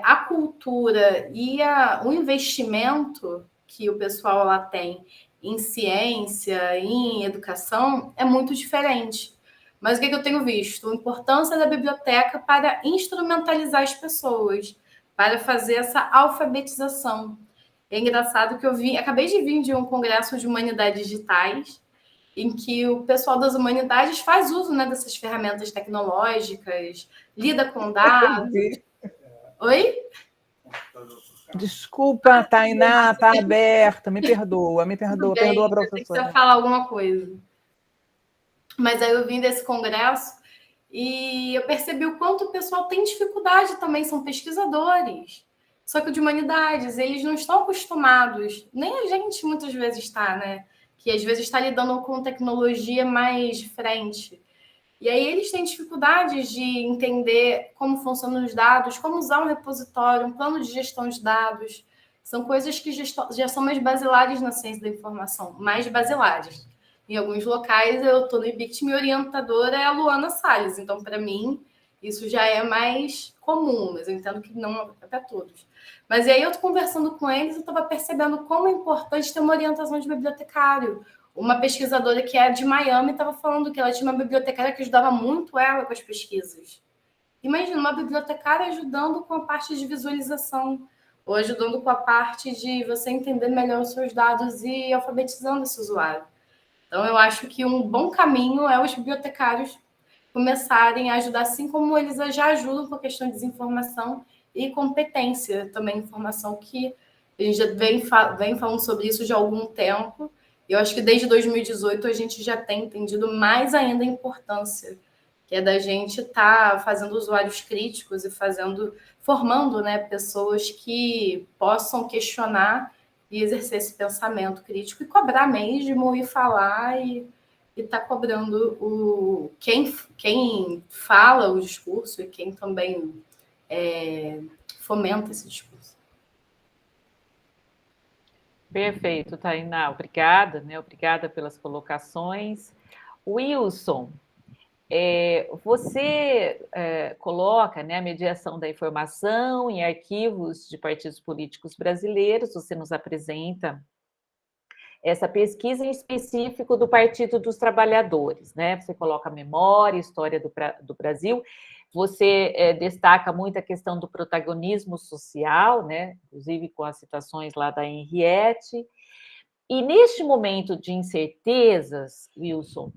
a cultura e o investimento que o pessoal lá tem em ciência, em educação, é muito diferente. Mas o que eu tenho visto? A importância da biblioteca para instrumentalizar as pessoas, para fazer essa alfabetização. É engraçado que acabei de vir de um congresso de humanidades digitais, em que o pessoal das humanidades faz uso, né, dessas ferramentas tecnológicas, lida com dados. Oi? Desculpa, Tainá, está aberta. Me perdoa, perdoa, professora. Eu tenho que falar alguma coisa. Mas aí eu vim desse congresso e eu percebi o quanto o pessoal tem dificuldade também, são pesquisadores. Só que de humanidades, eles não estão acostumados, nem a gente muitas vezes está, né? Que às vezes está lidando com tecnologia mais de frente. E aí eles têm dificuldades de entender como funcionam os dados, como usar um repositório, um plano de gestão de dados. São coisas que já são mais basilares na ciência da informação, mais basilares. Em alguns locais, eu estou no IBICT, minha orientadora é a Luana Salles. Então, para mim, isso já é mais comum, mas eu entendo que não é para todos. Mas aí eu estou conversando com eles, eu estava percebendo como é importante ter uma orientação de bibliotecário. Uma pesquisadora que é de Miami estava falando que ela tinha uma bibliotecária que ajudava muito ela com as pesquisas. Imagina, uma bibliotecária ajudando com a parte de visualização, ou ajudando com a parte de você entender melhor os seus dados e alfabetizando esse usuário. Então, eu acho que um bom caminho é os bibliotecários começarem a ajudar, assim como eles já ajudam com a questão de desinformação e competência também, informação que a gente já vem falando sobre isso já há algum tempo. Eu acho que desde 2018 a gente já tem entendido mais ainda a importância, que é da gente estar fazendo usuários críticos e formando, né, pessoas que possam questionar e exercer esse pensamento crítico e cobrar mesmo, e falar e estar cobrando quem fala o discurso e quem também fomenta esse discurso. Perfeito, Tainá, obrigada, né? Obrigada pelas colocações. Wilson, você coloca, né, a mediação da informação em arquivos de partidos políticos brasileiros, você nos apresenta essa pesquisa em específico do Partido dos Trabalhadores, né? Você coloca a memória, história do Brasil, você destaca muito a questão do protagonismo social, né? Inclusive com as citações lá da Henriette. E neste momento de incertezas, Wilson,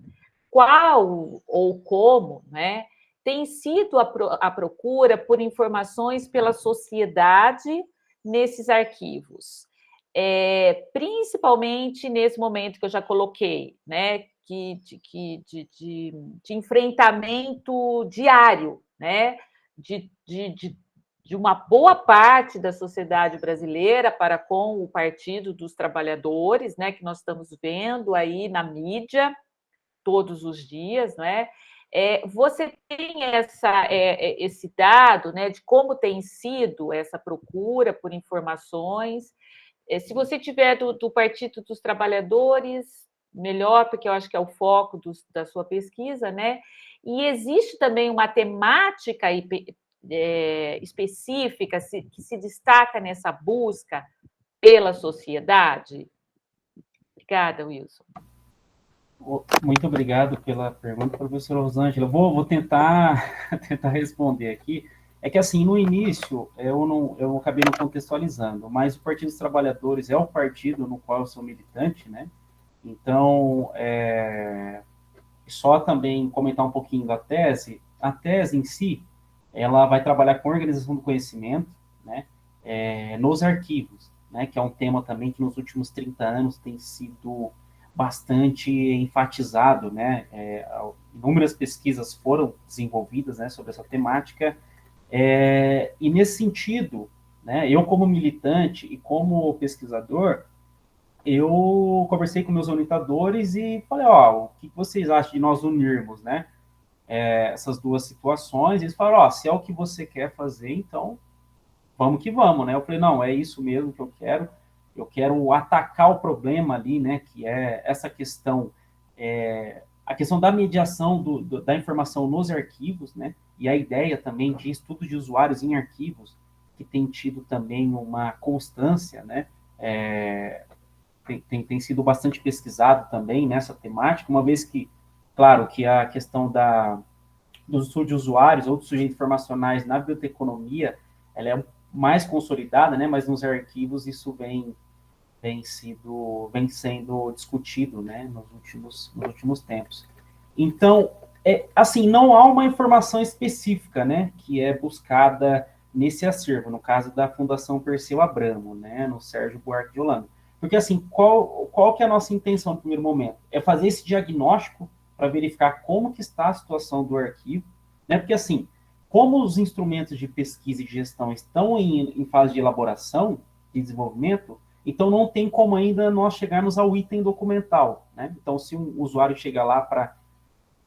qual ou como, né, tem sido a procura por informações pela sociedade nesses arquivos? Principalmente nesse momento que eu já coloquei, né, de enfrentamento diário, né, de uma boa parte da sociedade brasileira para com o Partido dos Trabalhadores, né, que nós estamos vendo aí na mídia todos os dias, né? Você tem esse dado, né, de como tem sido essa procura por informações? Se você tiver do Partido dos Trabalhadores, melhor, porque eu acho que é o foco da sua pesquisa, né? E existe também uma temática específica que se destaca nessa busca pela sociedade? Obrigada, Wilson. Muito obrigado pela pergunta, professora Rosângela. Vou tentar responder aqui. É que, assim, no início, eu acabei não contextualizando, mas o Partido dos Trabalhadores é o partido no qual eu sou militante, né? Então, só também comentar um pouquinho da tese. A tese em si, ela vai trabalhar com organização do conhecimento, né? Nos arquivos, né? Que é um tema também que nos últimos 30 anos tem sido bastante enfatizado, né? Inúmeras pesquisas foram desenvolvidas, né, sobre essa temática, e nesse sentido, né, eu como militante e como pesquisador, eu conversei com meus orientadores e falei, o que vocês acham de nós unirmos, né, essas duas situações? E eles falaram, se é o que você quer fazer, então vamos que vamos, né? Eu falei, não, é isso mesmo que eu quero atacar o problema ali, né, que é essa questão, a questão da mediação da informação nos arquivos, né, e a ideia também de estudo de usuários em arquivos, que tem tido também uma constância, né, tem sido bastante pesquisado também nessa temática, uma vez que, claro, que a questão do estudo de usuários ou dos sujeitos informacionais na biblioteconomia, ela é mais consolidada, né, mas nos arquivos isso vem sendo discutido, né, nos últimos tempos. Então, assim, não há uma informação específica, né, que é buscada nesse acervo, no caso da Fundação Perseu Abramo, né, no Sérgio Buarque de Holanda. Porque, assim, qual que é a nossa intenção no primeiro momento? É fazer esse diagnóstico para verificar como que está a situação do arquivo, né, porque, assim, como os instrumentos de pesquisa e de gestão estão em fase de elaboração, de desenvolvimento, então não tem como ainda nós chegarmos ao item documental, né? Então, se um usuário chega lá para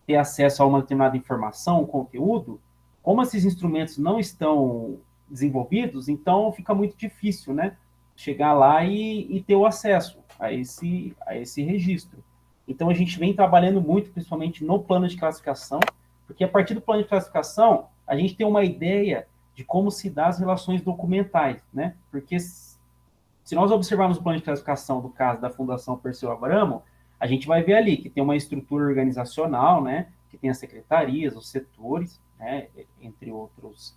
ter acesso a uma determinada informação, um conteúdo, como esses instrumentos não estão desenvolvidos, então fica muito difícil, né? Chegar lá e ter o acesso a esse registro. Então, a gente vem trabalhando muito, principalmente no plano de classificação, porque a partir do plano de classificação, a gente tem uma ideia de como se dá as relações documentais, né? Porque se nós observarmos o plano de classificação do caso da Fundação Perseu Abramo, a gente vai ver ali que tem uma estrutura organizacional, né? Que tem as secretarias, os setores, né? Entre outros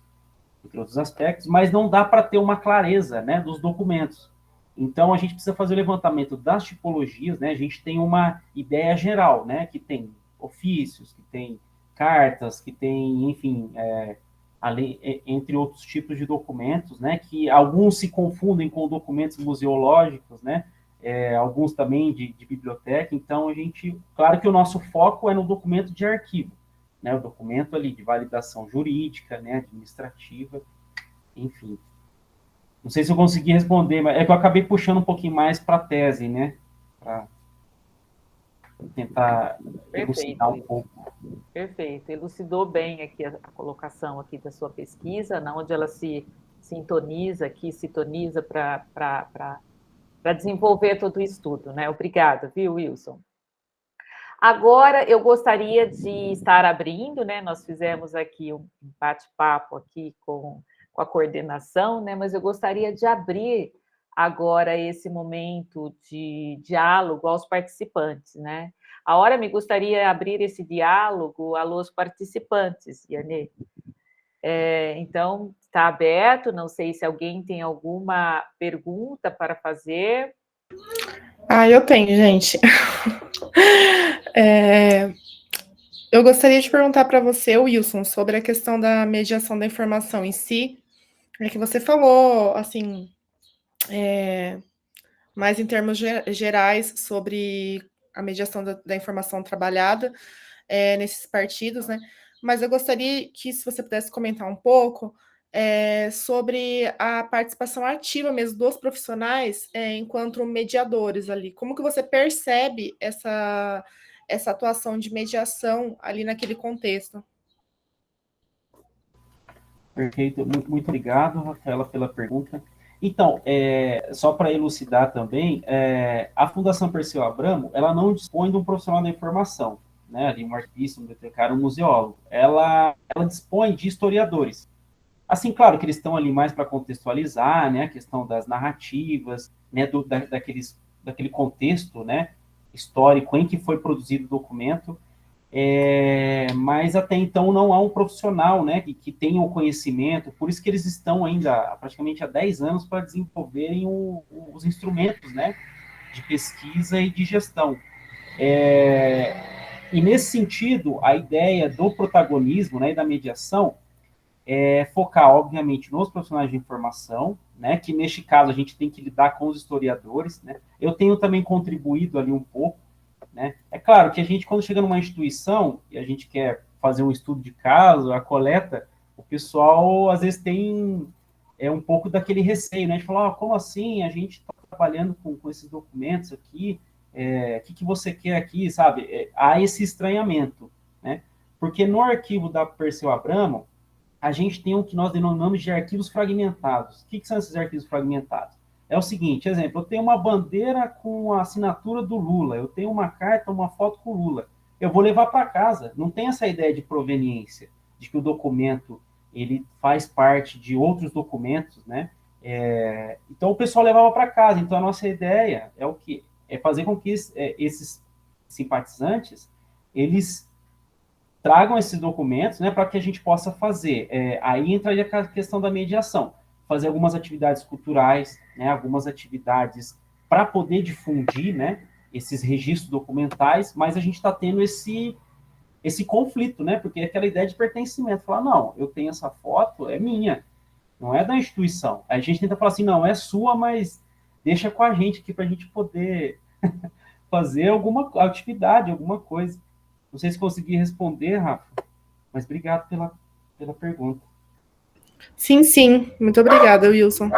aspectos, mas não dá para ter uma clareza, né, dos documentos. Então, a gente precisa fazer o levantamento das tipologias, né? A gente tem uma ideia geral, né? Que tem ofícios, que tem cartas, que tem, enfim, entre outros tipos de documentos, né, que alguns se confundem com documentos museológicos, né, alguns também de biblioteca. Então, claro que o nosso foco é no documento de arquivo, né, o documento ali de validação jurídica, né, administrativa, enfim. Não sei se eu consegui responder, mas é que eu acabei puxando um pouquinho mais para a tese, né, para tentar elucidar um pouco. Perfeito, elucidou bem aqui a colocação aqui da sua pesquisa, onde ela se sintoniza para desenvolver todo o estudo, né? Obrigada, viu, Wilson? Agora, eu gostaria de estar abrindo, né? Nós fizemos aqui um bate-papo aqui com a coordenação, né? Mas eu gostaria de abrir agora esse momento de diálogo aos participantes, né? A hora me gostaria de abrir esse diálogo aos participantes, Yanê. Então, está aberto, não sei se alguém tem alguma pergunta para fazer. Eu tenho, gente. Eu gostaria de perguntar para você, Wilson, sobre a questão da mediação da informação em si. É que você falou, assim, mais em termos gerais sobre a mediação da informação trabalhada nesses partidos, né? Mas eu gostaria que, se você pudesse comentar um pouco sobre a participação ativa mesmo dos profissionais enquanto mediadores ali. Como que você percebe essa atuação de mediação ali naquele contexto? Perfeito, muito obrigado, Rafaela, pela pergunta. Então, só para elucidar também, a Fundação Perseu Abramo, ela não dispõe de um profissional da informação, né, ali um arquivista, um bibliotecário, um museólogo. Ela dispõe de historiadores. Assim, claro que eles estão ali mais para contextualizar, né, a questão das narrativas, né, daquele contexto, né, histórico em que foi produzido o documento, mas até então não há um profissional, né, que tenha o conhecimento, por isso que eles estão ainda praticamente há 10 anos para desenvolverem os instrumentos, né, de pesquisa e de gestão. E nesse sentido, a ideia do protagonismo, né, e da mediação focar, obviamente, nos profissionais de informação, né, que neste caso a gente tem que lidar com os historiadores, né. Eu tenho também contribuído ali um pouco, né. É claro que a gente, quando chega numa instituição e a gente quer fazer um estudo de caso, a coleta, o pessoal às vezes tem um pouco daquele receio, né, de falar, como assim, a gente está trabalhando com esses documentos aqui, o que você quer aqui, sabe? Há esse estranhamento, né, porque no arquivo da Perseu Abramo, a gente tem o que nós denominamos de arquivos fragmentados. O que são esses arquivos fragmentados? É o seguinte, exemplo, eu tenho uma bandeira com a assinatura do Lula, eu tenho uma carta, uma foto com o Lula. Eu vou levar para casa. Não tem essa ideia de proveniência, de que o documento ele faz parte de outros documentos, né? Então o pessoal levava para casa. Então a nossa ideia é o quê? É fazer com que esses simpatizantes eles tragam esses documentos, né, para que a gente possa fazer. Aí entraria a questão da mediação, fazer algumas atividades culturais, né, algumas atividades para poder difundir, né, esses registros documentais, mas a gente está tendo esse conflito, né, porque é aquela ideia de pertencimento, falar, não, eu tenho essa foto, é minha, não é da instituição. Aí a gente tenta falar assim, não, é sua, mas deixa com a gente aqui para a gente poder fazer alguma atividade, alguma coisa. Não sei se consegui responder, Rafa, mas obrigado pela pergunta. Sim, sim. Muito obrigada, Wilson.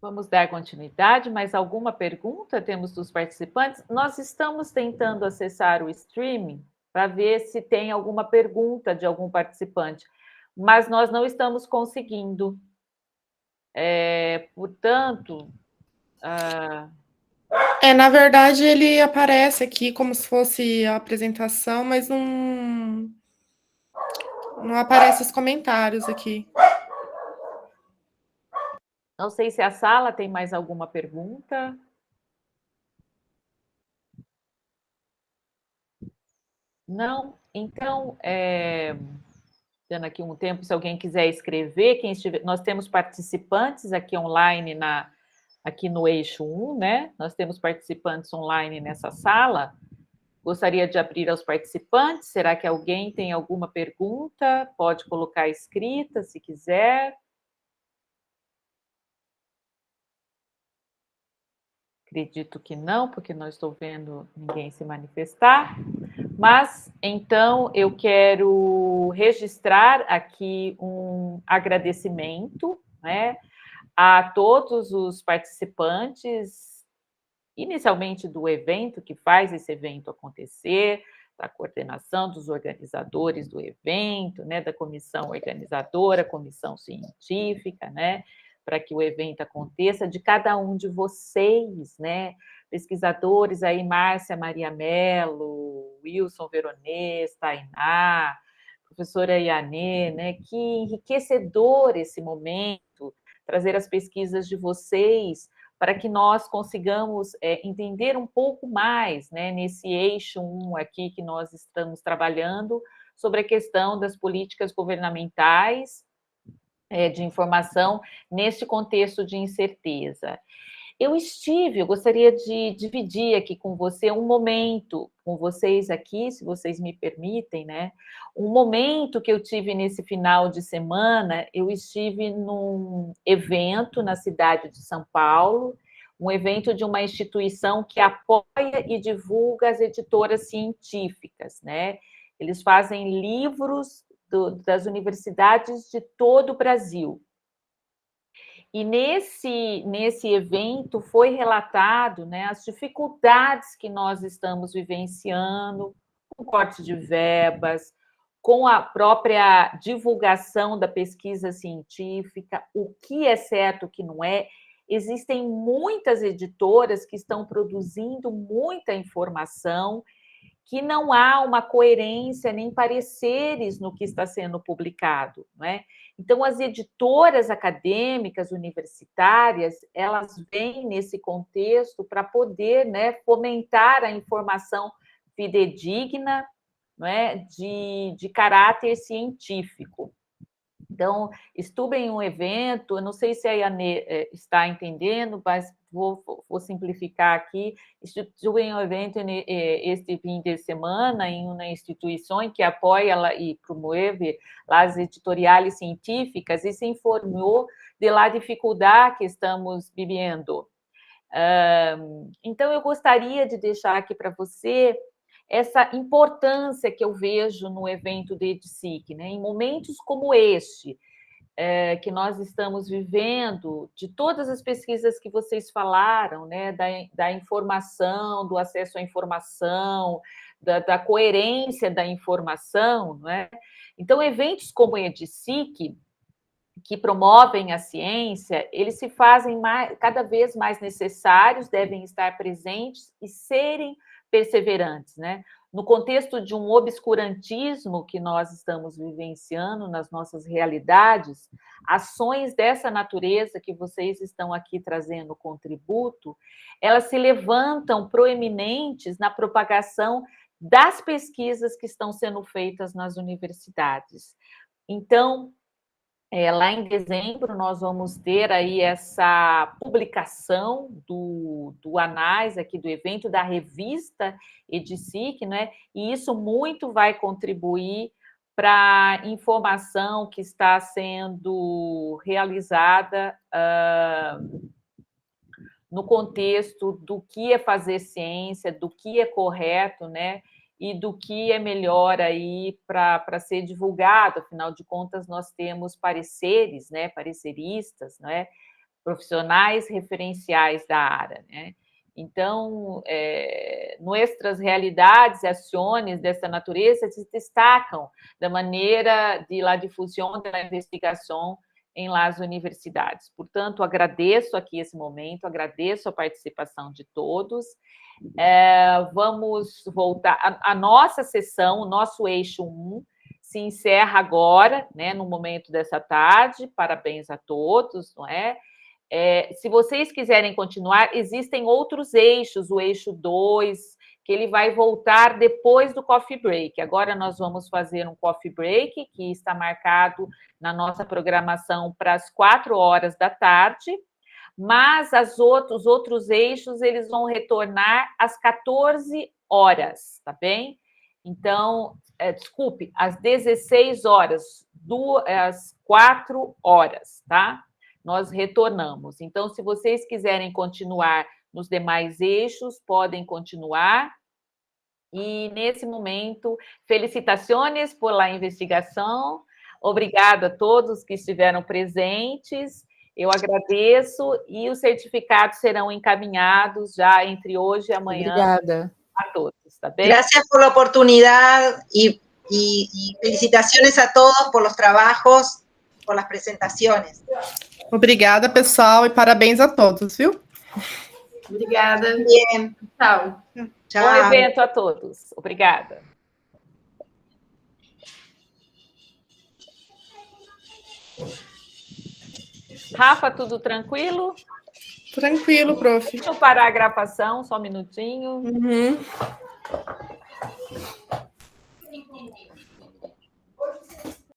Vamos dar continuidade. Mais alguma pergunta temos dos participantes? Nós estamos tentando acessar o streaming para ver se tem alguma pergunta de algum participante, mas nós não estamos conseguindo. Portanto... na verdade, ele aparece aqui como se fosse a apresentação, mas não aparece os comentários aqui. Não sei se a sala tem mais alguma pergunta. Não? Então, dando aqui um tempo, se alguém quiser escrever, quem estiver, nós temos participantes aqui online aqui no eixo 1, né? Nós temos participantes online nessa sala. gostaria de abrir aos participantes. Será que alguém tem alguma pergunta? Pode colocar escrita, se quiser. Acredito que não, porque não estou vendo ninguém se manifestar. Mas, então, eu quero registrar aqui um agradecimento, né, a todos os participantes, inicialmente do evento, que faz esse evento acontecer, da coordenação dos organizadores do evento, né, da comissão organizadora, comissão científica, né, para que o evento aconteça, de cada um de vocês, né, pesquisadores aí, Márcia Maria Mello, Wilson Veronês, Tainá, professora Ianê, né, que enriquecedor esse momento, trazer as pesquisas de vocês, para que nós consigamos entender um pouco mais, né, nesse eixo 1 aqui que nós estamos trabalhando, sobre a questão das políticas governamentais de informação neste contexto de incerteza. Eu gostaria de dividir aqui com você um momento, com vocês aqui, se vocês me permitem, né? Um momento que eu tive nesse final de semana, eu estive num evento na cidade de São Paulo, um evento de uma instituição que apoia e divulga as editoras científicas, né? Eles fazem livros das universidades de todo o Brasil. E nesse evento foi relatado, né, as dificuldades que nós estamos vivenciando com corte de verbas, com a própria divulgação da pesquisa científica, o que é certo, o que não é. Existem muitas editoras que estão produzindo muita informação, que não há uma coerência nem pareceres no que está sendo publicado, não é? Então, as editoras acadêmicas, universitárias, elas vêm nesse contexto para poder, né, fomentar a informação fidedigna, não é, de caráter científico. Então, estuve em um evento, eu não sei se a Ianê está entendendo, mas vou simplificar aqui. Estuve em um evento este fim de semana em uma instituição que apoia e promove as editoriais científicas e se informou da dificuldade que estamos vivendo. Então, eu gostaria de deixar aqui para você essa importância que eu vejo no evento do EDSIC, né? Em momentos como este, que nós estamos vivendo, de todas as pesquisas que vocês falaram, né? Da informação, do acesso à informação, da coerência da informação, não é? Então, eventos como o EDSIC, que promovem a ciência, eles se fazem cada vez mais necessários, devem estar presentes e serem perseverantes, né? No contexto de um obscurantismo que nós estamos vivenciando nas nossas realidades, ações dessa natureza que vocês estão aqui trazendo contributo, elas se levantam proeminentes na propagação das pesquisas que estão sendo feitas nas universidades. Então, lá em dezembro, nós vamos ter aí essa publicação do anais aqui do evento, da revista EDSIC, né? E isso muito vai contribuir para a informação que está sendo realizada no contexto do que é fazer ciência, do que é correto, né? E do que é melhor aí para ser divulgado. Afinal de contas, nós temos pareceres, né, pareceristas, né, profissionais referenciais da área, né? Então, nossas realidades e ações dessa natureza se destacam da maneira de la difusão da investigação em las universidades. Portanto, agradeço aqui esse momento, agradeço a participação de todos. Vamos voltar. A nossa sessão, o nosso eixo 1, se encerra agora, né, no momento dessa tarde. Parabéns a todos, não é? Se vocês quiserem continuar, existem outros eixos, o eixo 2, que ele vai voltar depois do coffee break. Agora nós vamos fazer um coffee break, que está marcado na nossa programação para as 16h, mas os outros eixos eles vão retornar às 14 horas, tá bem? Então, desculpe, às 16 horas, às 4 horas, tá? Nós retornamos. Então, se vocês quiserem continuar nos demais eixos, podem continuar. E, nesse momento, felicitações por la investigação. Obrigada a todos que estiveram presentes. Eu agradeço e os certificados serão encaminhados já entre hoje e amanhã. Obrigada a todos, tá bem? Gracias por la oportunidad y felicitaciones a todos por los trabajos, por las presentaciones. Obrigada, pessoal, e parabéns a todos, viu? Obrigada. Bien. Tchau. Chao. Bom evento a todos. Obrigada. Rafa, tudo tranquilo? Tranquilo, prof. Deixa eu parar a gravação, só um minutinho. Uhum.